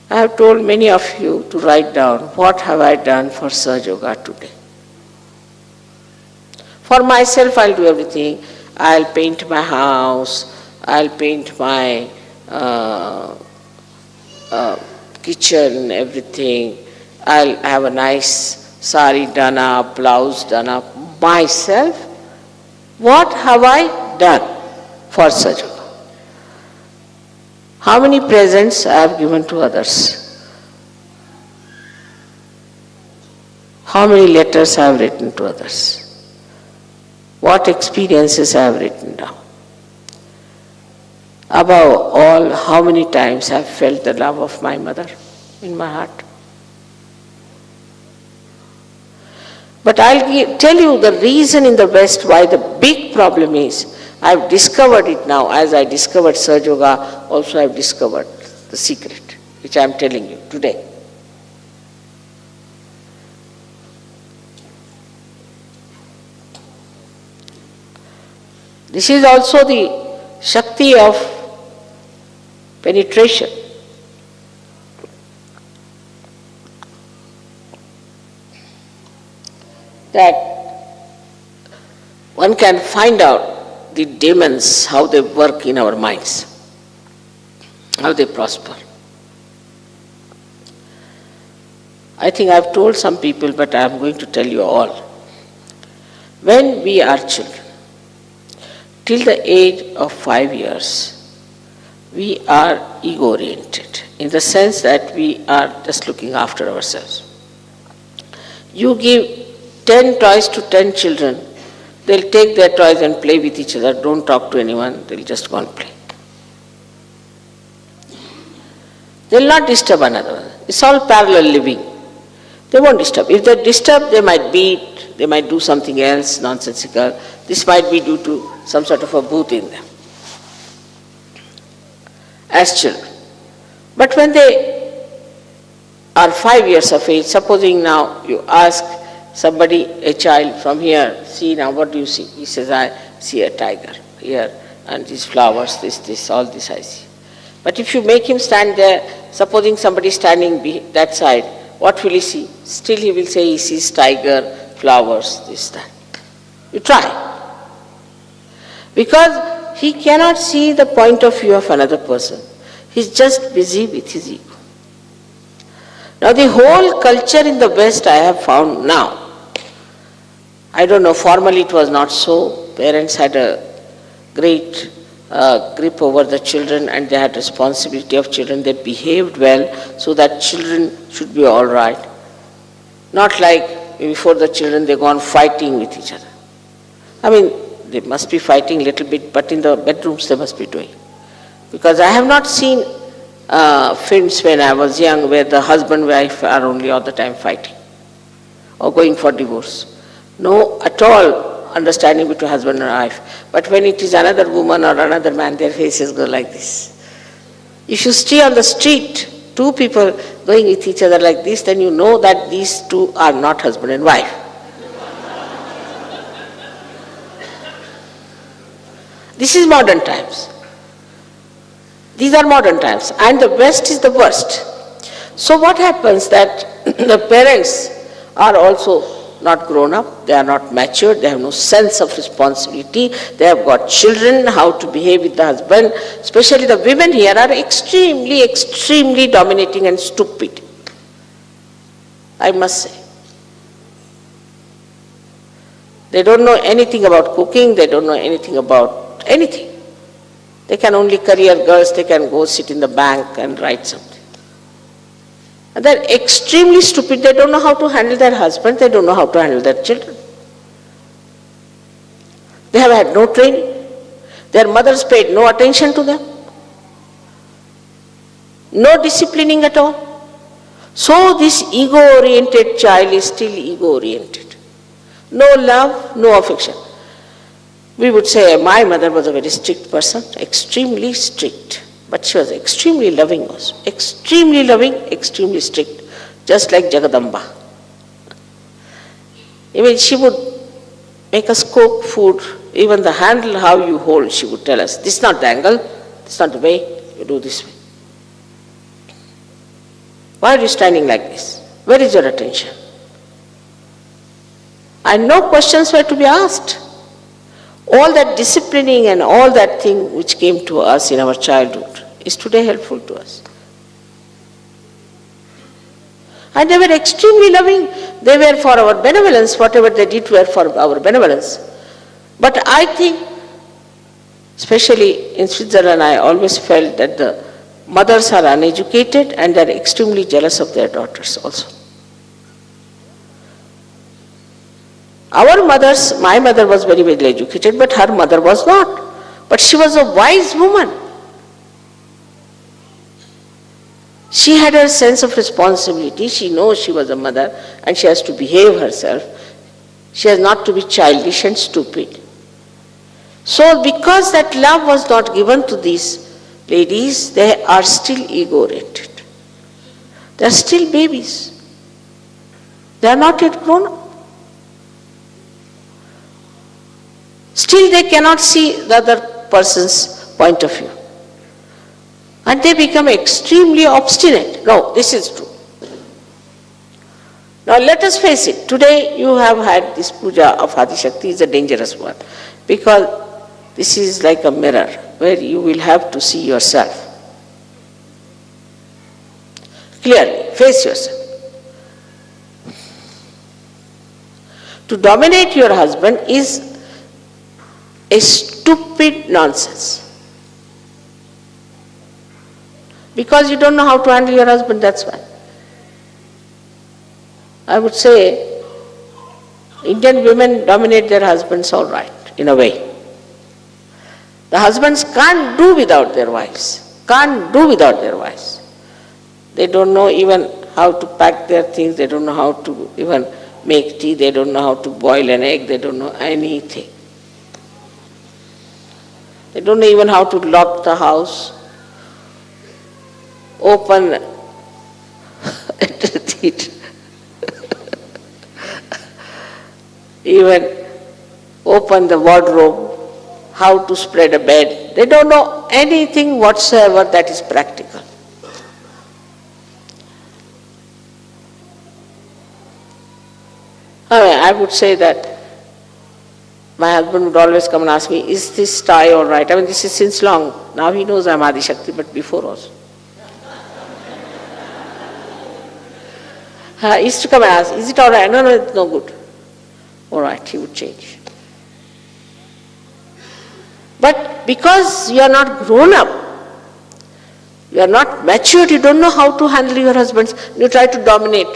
I have told many of you to write down, what have I done for Sahaja Yoga today? For myself, I'll do everything. I'll paint my house, I'll paint my kitchen, everything. I'll have a nice sari done up, blouse done up. Myself, what have I done for Sahaja Yoga? How many presents I have given to others? How many letters I have written to others? What experiences I have written down? Above all, how many times I have felt the love of my mother in my heart? But I'll tell you the reason in the West why the big problem is. I've discovered it now. As I discovered Sahaja Yoga, also I've discovered the secret, which I'm telling you today. This is also the Shakti of penetration. That one can find out the demons, how they work in our minds, how they prosper. I think I've told some people, but I'm going to tell you all. When we are children, till the age of 5 years, we are ego-oriented, in the sense that we are just looking after ourselves. You give 10 toys to 10 children, they'll take their toys and play with each other, don't talk to anyone, they'll just go and play. They'll not disturb another one. It's all parallel living. They won't disturb. If they disturb, they might beat, they might do something else nonsensical. This might be due to some sort of a booth in them as children. But when they are 5 years of age, supposing now you ask somebody, a child from here, see now what do you see? He says, I see a tiger here and these flowers, this, all this I see. But if you make him stand there, supposing somebody standing that side, what will he see? Still he will say he sees tiger, flowers, this, that. You try. Because he cannot see the point of view of another person. He's just busy with his ego. Now the whole culture in the West I have found now, I don't know, formally it was not so. Parents had a great grip over the children and they had responsibility of children. They behaved well so that children should be all right. Not like before the children they go on fighting with each other. I mean, they must be fighting a little bit, but in the bedrooms they must be doing. Because I have not seen films when I was young where the husband and wife are only all the time fighting or going for divorce. No, at all understanding between husband and wife. But when it is another woman or another man, their faces go like this. If you stay on the street, two people going with each other like this, then you know that these two are not husband and wife. This is modern times. These are modern times, and the West is the worst. So what happens that the parents are also not grown up, they are not matured, they have no sense of responsibility, they have got children, how to behave with the husband. Especially the women here are extremely dominating and stupid, I must say. They don't know anything about cooking, they don't know anything about anything. They can only career girls, they can go sit in the bank and write something. And they're extremely stupid, they don't know how to handle their husband, they don't know how to handle their children. They have had no training, their mothers paid no attention to them, no disciplining at all. So this ego-oriented child is still ego-oriented. No love, no affection. We would say my mother was a very strict person, extremely strict. But she was extremely loving also. Extremely loving, extremely strict. Just like Jagadamba. Even she would make us cook food. Even the handle how you hold, she would tell us, this is not the angle, this is not the way, you do this way. Why are you standing like this? Where is your attention? And no questions were to be asked. All that disciplining and all that thing which came to us in our childhood is today helpful to us. And they were extremely loving. They were for our benevolence. Whatever they did were for our benevolence. But I think, especially in Switzerland, I always felt that the mothers are uneducated and they are extremely jealous of their daughters also. Our mothers, my mother was very well educated, but her mother was not. But she was a wise woman. She had a sense of responsibility. She knows she was a mother and she has to behave herself. She has not to be childish and stupid. So because that love was not given to these ladies, they are still ego-oriented. They are still babies. They are not yet grown up. Still they cannot see the other person's point of view. And they become extremely obstinate. No, this is true. Now let us face it. Today you have had this puja of Adi Shakti is a dangerous one. Because this is like a mirror where you will have to see yourself. Clearly, face yourself. To dominate your husband is a stupid nonsense. Because you don't know how to handle your husband, that's why. I would say Indian women dominate their husbands all right, in a way. The husbands can't do without their wives. Can't do without their wives. They don't know even how to pack their things, they don't know how to even make tea, they don't know how to boil an egg, they don't know anything. They don't know even how to lock the house, open even open the wardrobe, how to spread a bed. They don't know anything whatsoever that is practical. I would say that my husband would always come and ask me, is this tie all right? I mean, this is since long. Now he knows I'm Adi Shakti, but before also. He used to come and ask, is it all right? No, it's no good. All right, he would change. But because you are not grown up, you are not matured, you don't know how to handle your husbands, you try to dominate.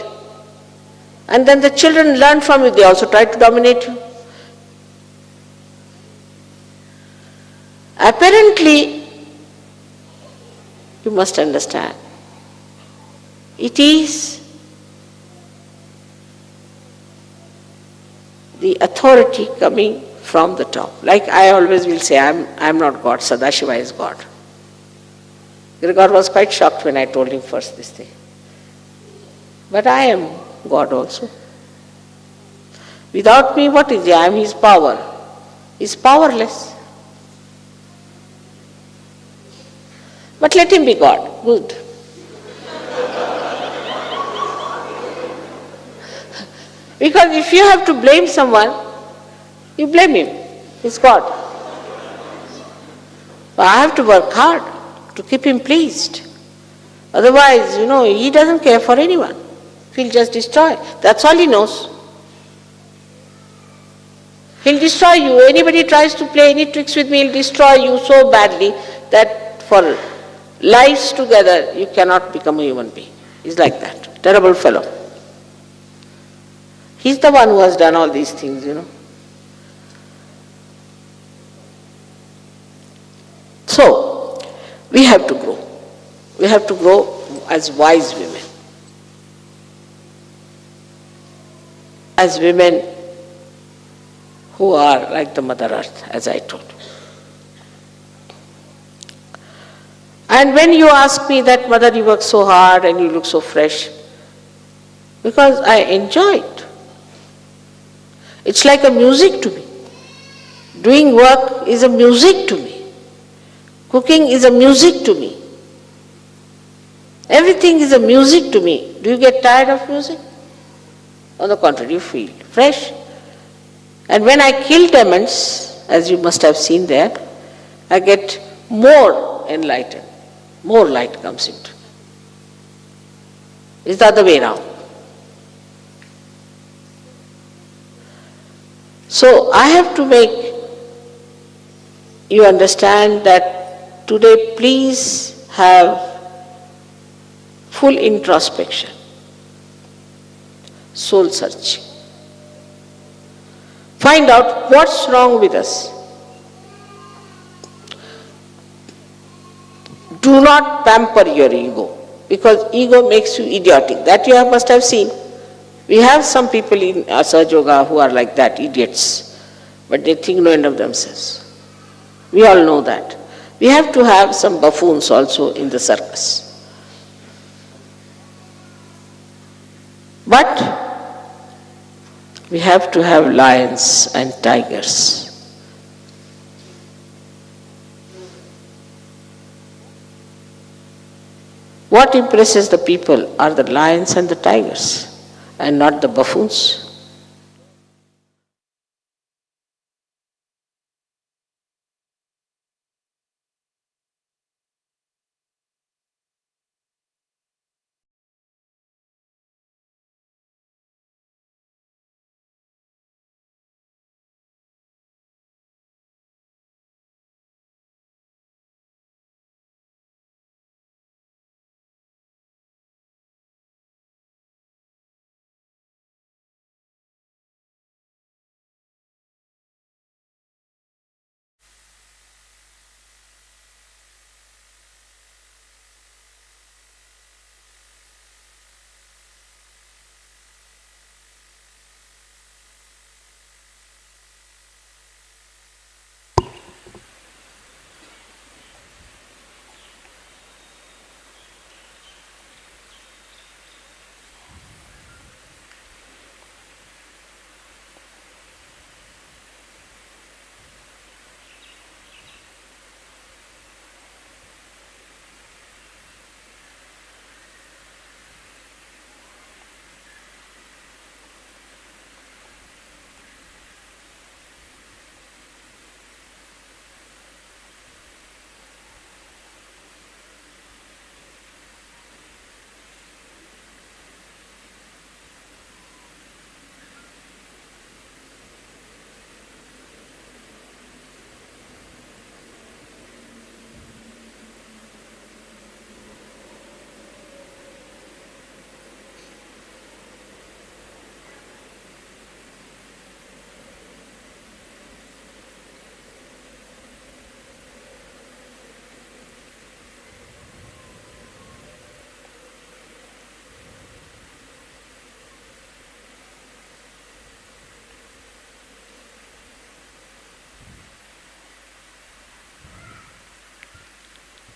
And then the children learn from you, they also try to dominate you. Apparently, you must understand, it is the authority coming from the top. Like I always will say, I'm not God, Sadashiva is God. God was quite shocked when I told him first this thing. But I am God also. Without me, what is he? I am his power. He is powerless. But let him be God. Good. Because if you have to blame someone, you blame him. He's God. But I have to work hard to keep him pleased. Otherwise, he doesn't care for anyone. He'll just destroy. That's all he knows. He'll destroy you. Anybody tries to play any tricks with me, he'll destroy you so badly that for lives together, you cannot become a human being. He's like that. Terrible fellow. He's the one who has done all these things, So, we have to grow. We have to grow as wise women. As women who are like the Mother Earth, as I told you. And when you ask me that, Mother, you work so hard and you look so fresh, because I enjoy it. It's like a music to me. Doing work is a music to me. Cooking is a music to me. Everything is a music to me. Do you get tired of music? On the contrary, you feel fresh. And when I kill demons, as you must have seen there, I get more enlightened. More light comes into me. It's the other way around. So I have to make you understand that today please have full introspection, soul searching. Find out what's wrong with us. Do not pamper your ego, because ego makes you idiotic. That you must have seen. We have some people in Asaj Yoga who are like that, idiots, but they think no end of themselves. We all know that. We have to have some buffoons also in the circus. But we have to have lions and tigers. What impresses the people are the lions and the tigers, and not the buffoons.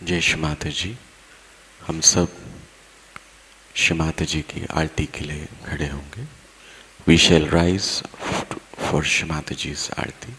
जय श्री माता जी। हम सब श्री माता जी की आरती के लिए खड़े होंगे। We shall rise for Shri Mata ji आरती।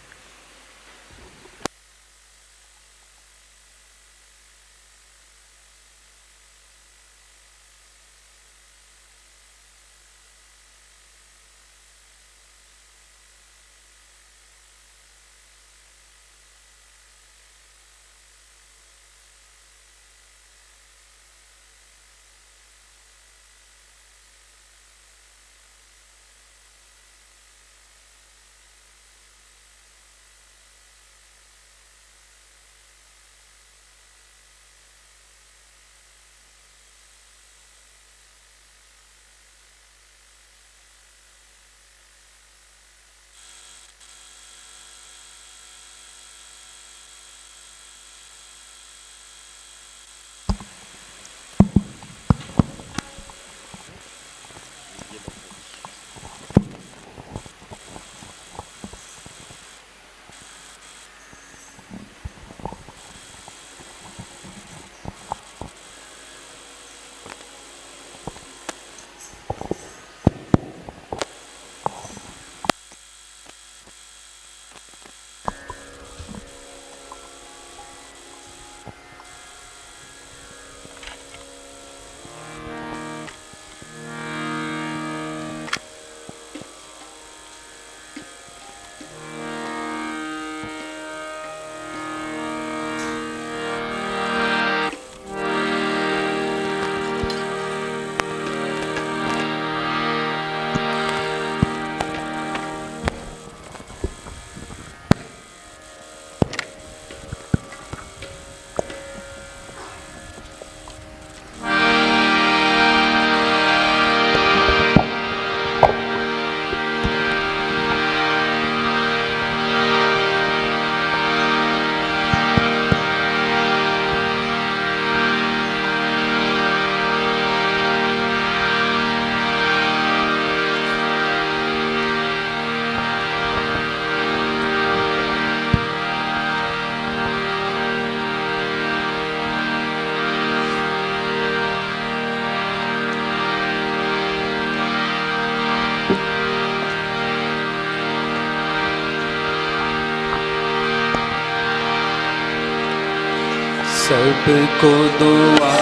सबको दुआ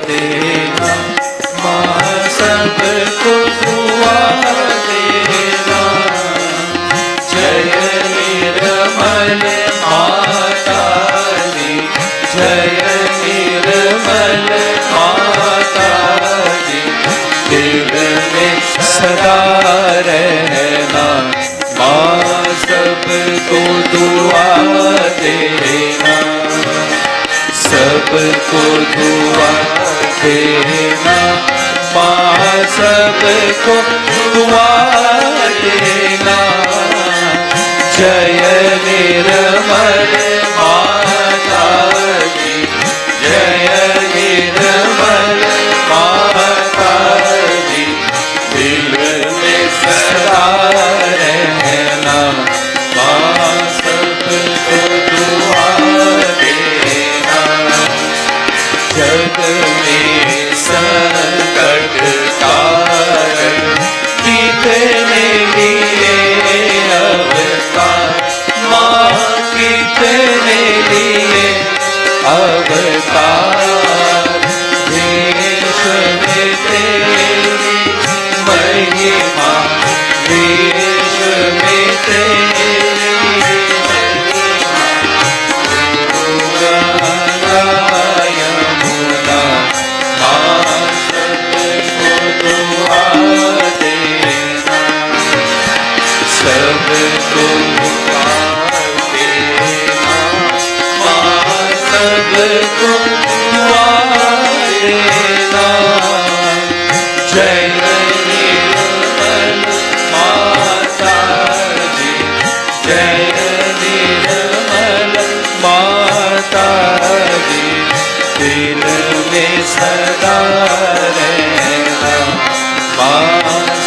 देना माँ, सबको दुआ देना। जय निर्मल माता दी, जय निर्मल माता दी। दिल में सदा रहना माँ, सबको दुआ देना। सबको दुआ देना माँ, सबको दुआ देना। जय निर्मल माता दी, जय निर्मल माता दी। दिल में सदा रहना माँ, सबको दुआ देना। जग में संकट कारण कितने लिए अवतार माँ, कितने लिए अवतार। देश में तेरी महिमा, देश में तेरी महिमा। यमुना माँ, सबको दुआ देना। सबको दुआ देना माँ, सबको दुआ देना। जय निर्मल माता दी, जय निर्मल माता दी। दिल में सदा रहना माँ,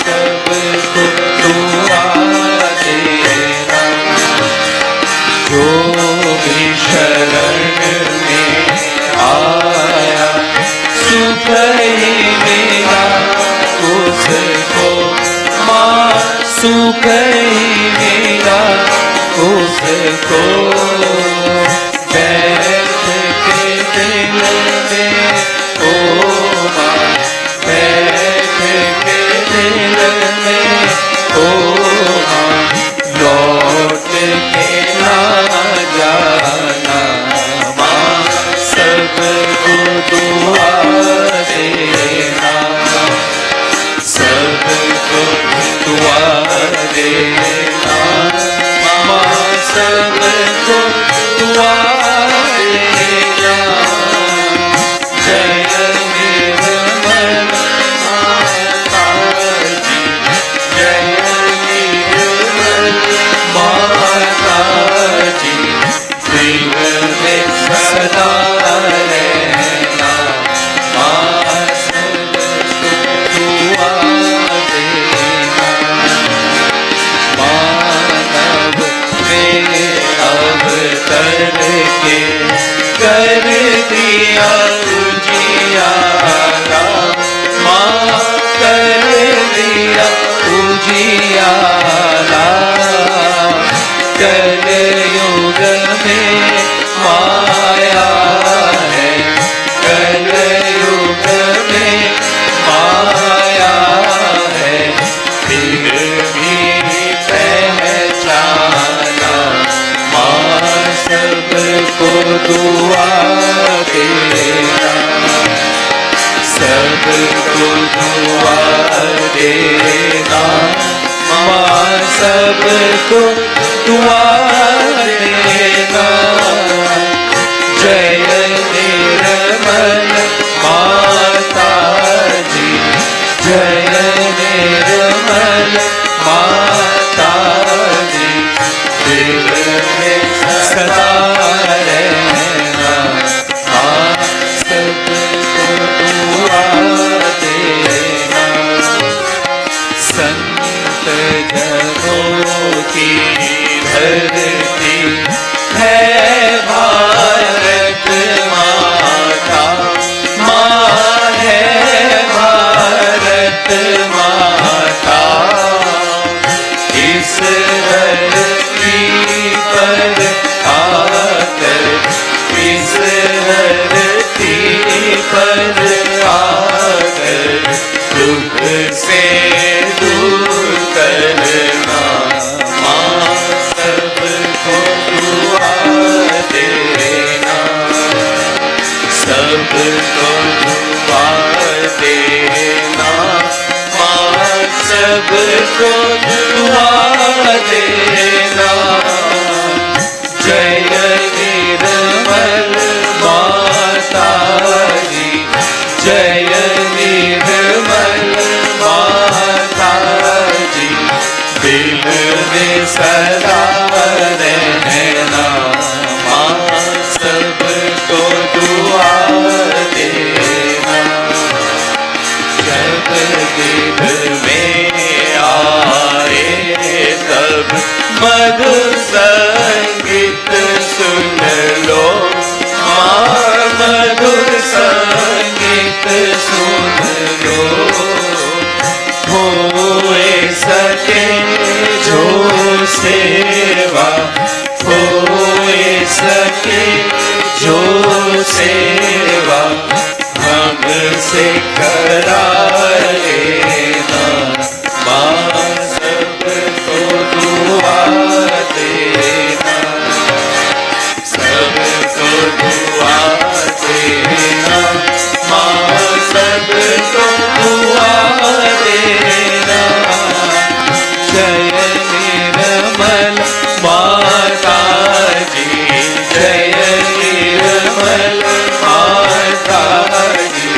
सबको दुआ देना। जो भी शरण में आया, सुख ही मिला उसको, माँ सुख ही मिला उसको। बैठ के दिल में ओ माँ, बैठ के दिल में ओ माँ, लौट के ना जाना माँ, सबको दुआ देना, सबको दुआ देना माँ, सबको दुआ देना। जय निर्मल माता जी, जय निर्मल माता जी, दिल में सदा रहना माँ, सबको दुआ देना। मानव में अवतर के कर दिया उजियारा, माँ कर दिया उजियारा। कलयुग में माया है, कलयुग में माया है, फिर भी पहचाना माँ, सबको दुआ देना, सबको दुआ देना माँ, सबको दुआ देना। जय निर्मल माता जी, जय निर्मल माता जी, दिल में सदा रहना माँ, सबको दुआ देना। संत जनों की धरती है भारत माता, माँ है भारत माता। इस धरती पर आकर, इस धरती पर आकर, दुख से दूर करना माँ, सबको दुआ देना, सबको दुआ देना माँ, सबको दुआ देना। जय निर्मल माता जी, जय निर्मल माता जी, दिल में सदा रहना माँ, सबको दुआ देना। जब दिल में आए तब मधुर संगीत सुन लो माँ, मधुर संगीत सुन लो। होए सके जो सेवा, होए सके जो सेवा, हमसे करा लेना माँ, सबको दुआ देना, सबको दुआ देना माँ, सबको दुआ देना। जय निर्मल माता जी, जय निर्मल माता जी,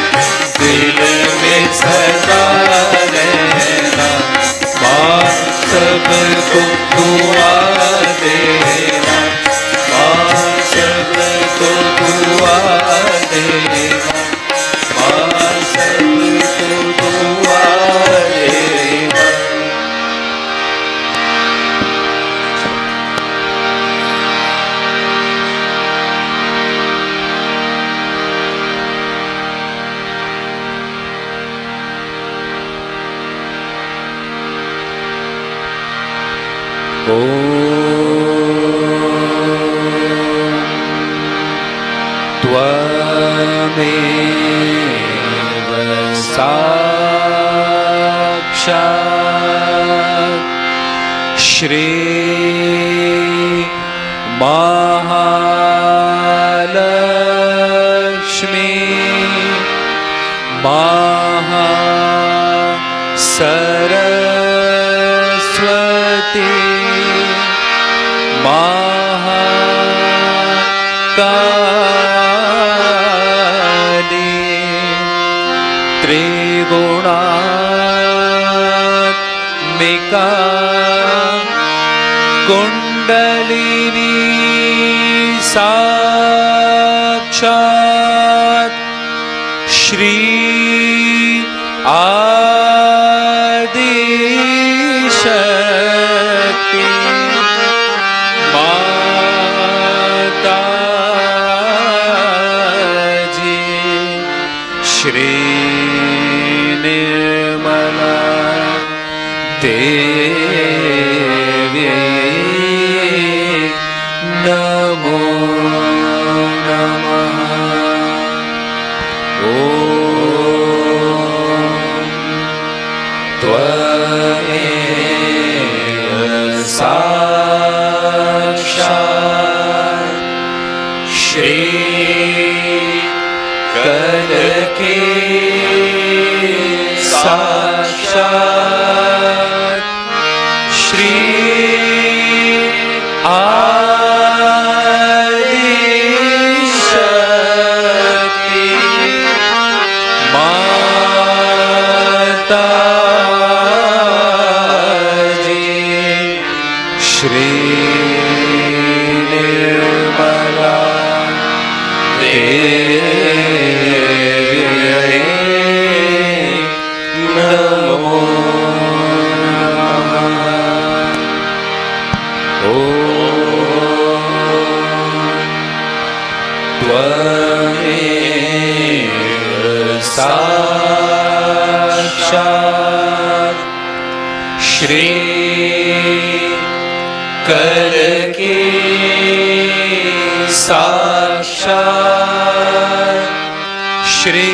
दिल में साक्षात् श्री महालक्ष्मी महासरस्वती महाकाली त्रिगुणात्मिका कुंडलिनी साक्षात् श्री आदिशक्ति माताजी श्री निर्मला देवी नमो नमः। त्वमेव साक्षात् श्री कनके साक्षात् श्री आदिशक्ति माताजी श्री निर्मला देवी नमो नमः। त्वमेव साक्षात् श्री करके साक्षात् श्री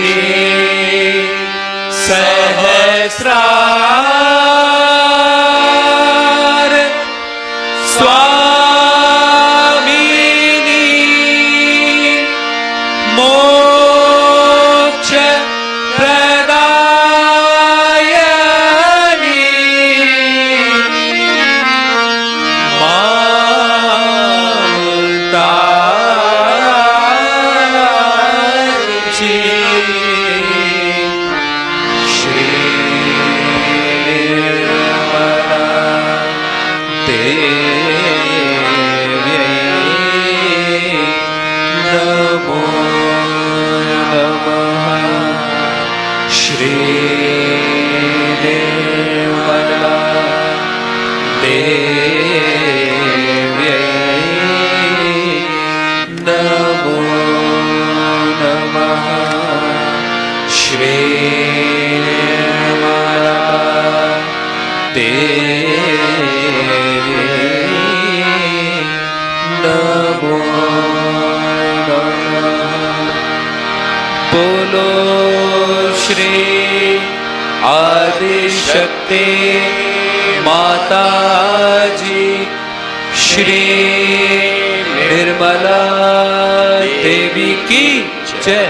सहस्रार स्वामिनी मोक्ष प्रदायिनी माताजी श्री निर्मला देवी नमो नमः। श्री निर्मला देवी नमो नमः। श्री निर्मला देवी नमो नमः। बोलो श्री आदिशक्ति माताजी श्री निर्मला देवी की जय।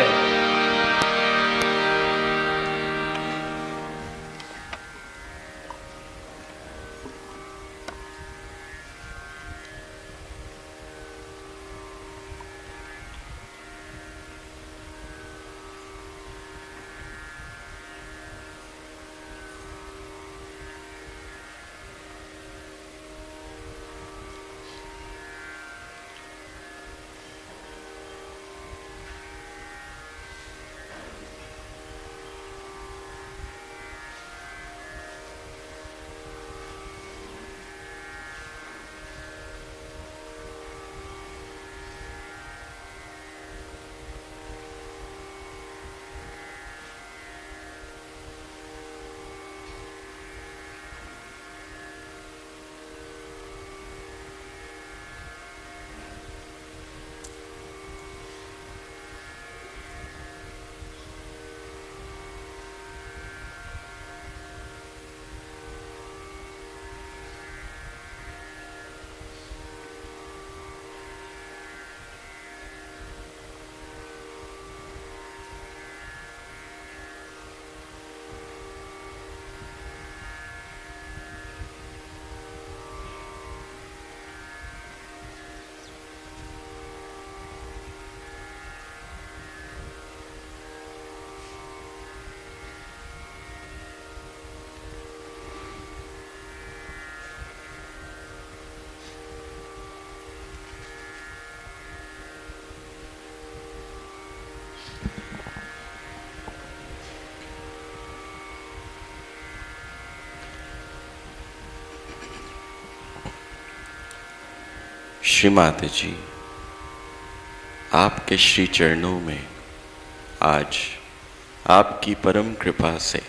श्री माता जी, आपके श्री चरणों में आज आपकी परम कृपा से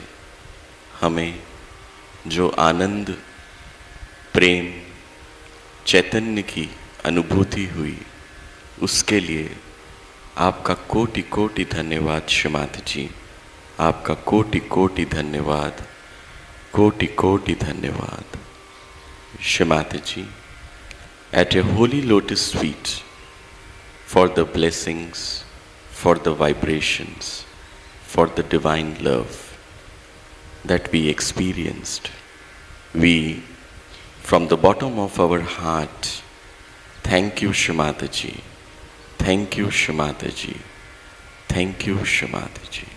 हमें जो आनंद, प्रेम, चैतन्य की अनुभूति हुई, उसके लिए आपका कोटि कोटि धन्यवाद श्री माता जी। आपका कोटि कोटि धन्यवाद, कोटि कोटि धन्यवाद श्री माता जी। At your holy lotus feet, for the blessings, for the vibrations, for the divine love that we experienced, we, from the bottom of our heart, thank you, Shri Mataji. Thank you, Shri Mataji. Thank you, Shri Mataji.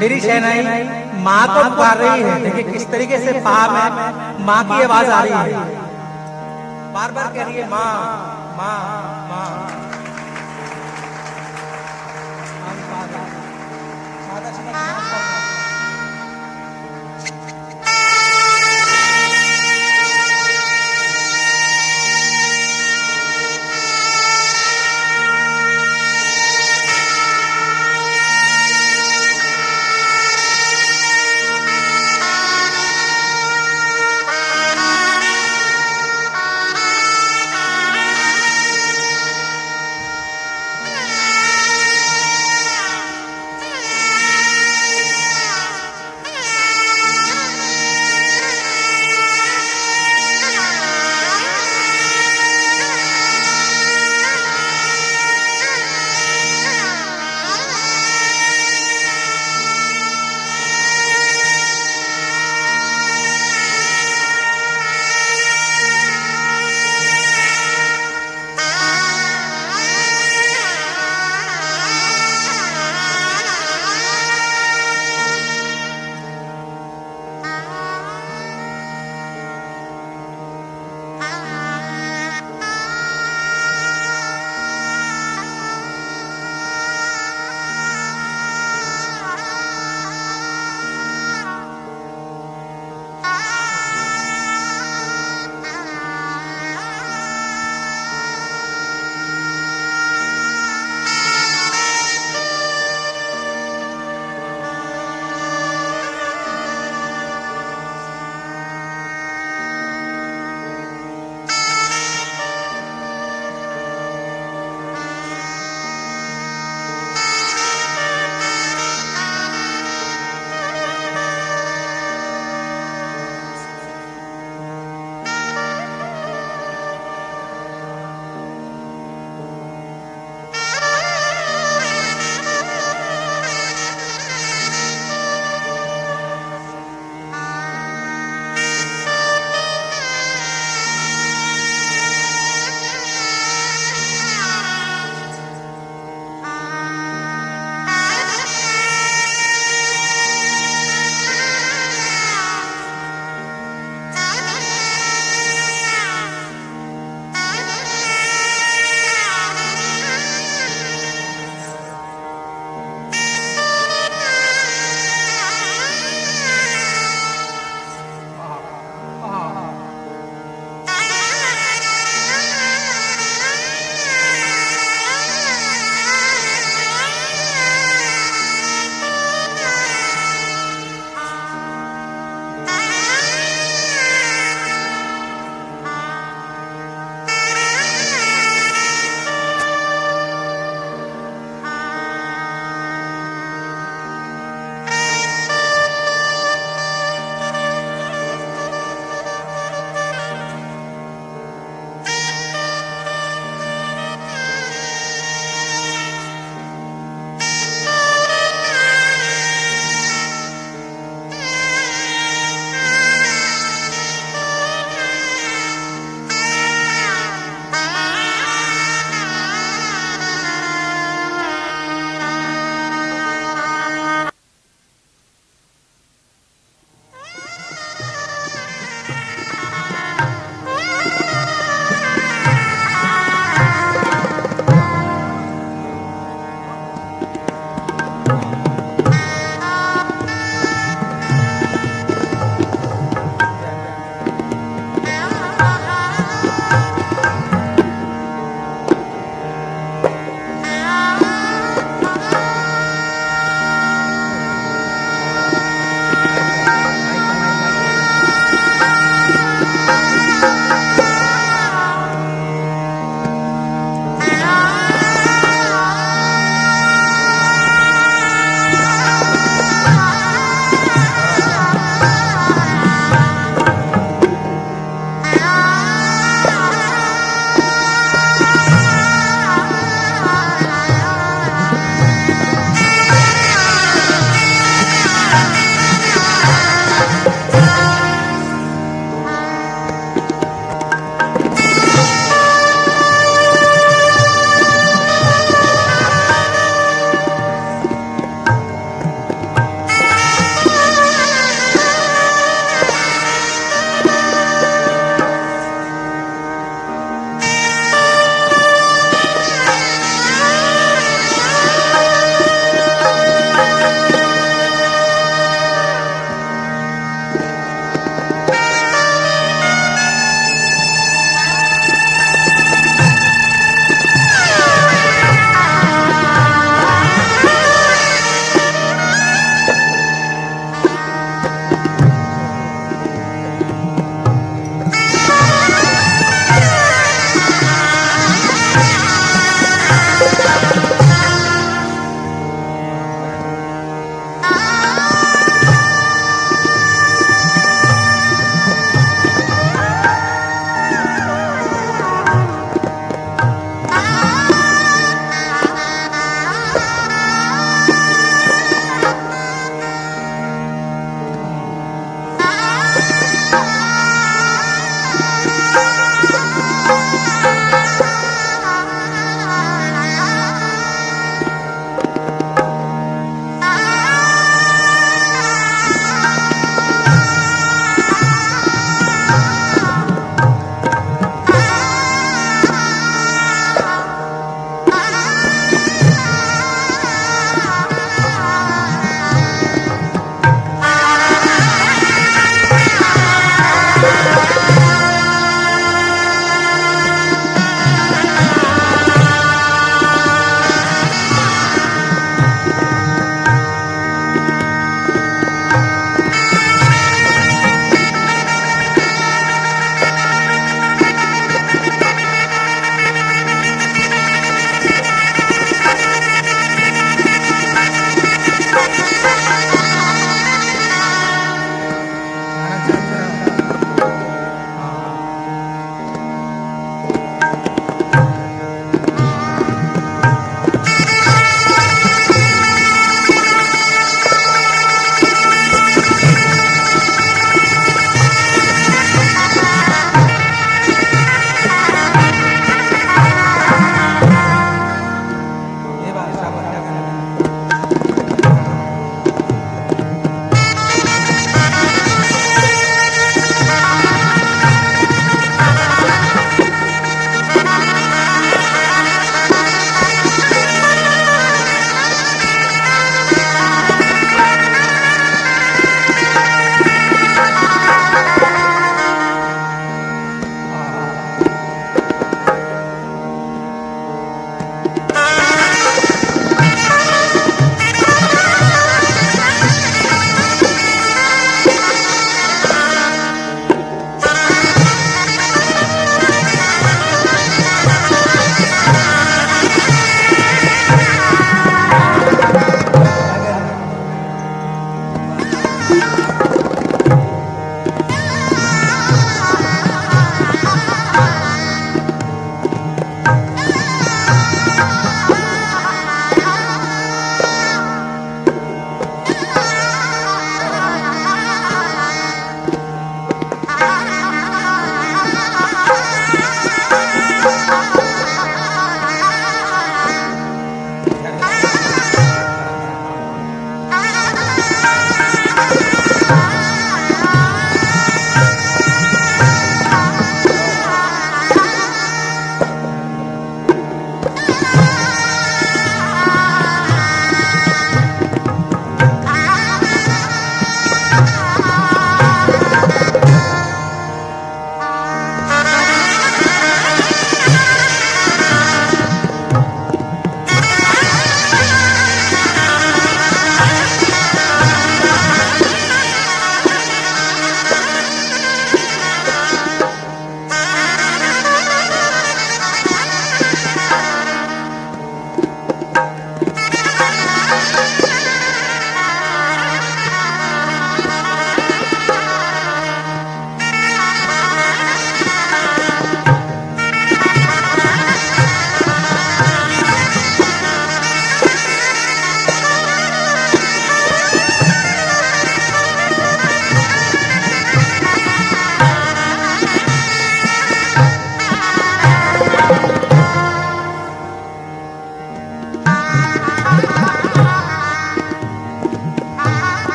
मेरी शहनाई माँ तो पुकार रही है, देखिए किस तरीके से पाप में माँ की आवाज आ रही है, बार बार कह रही है माँ माँ माँ।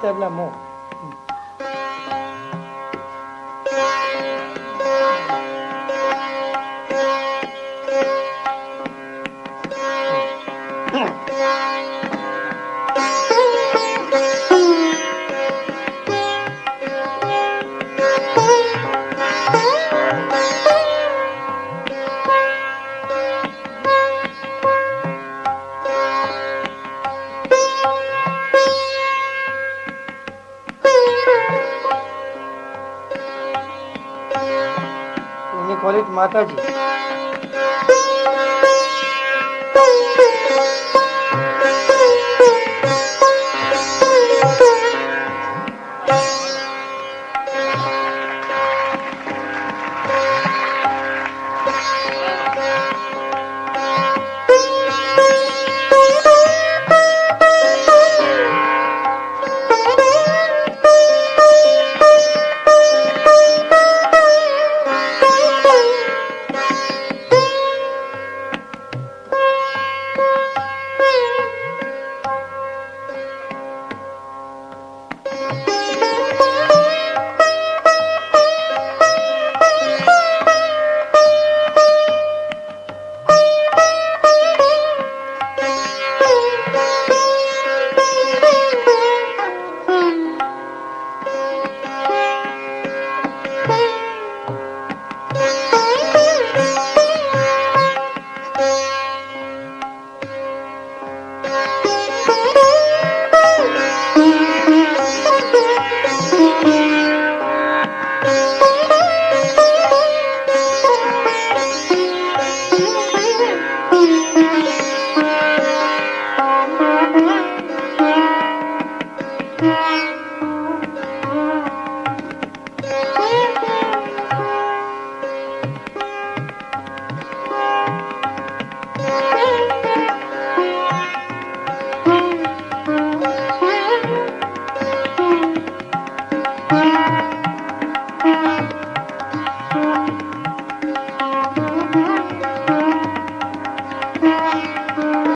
Tabla more. You call it Mataji.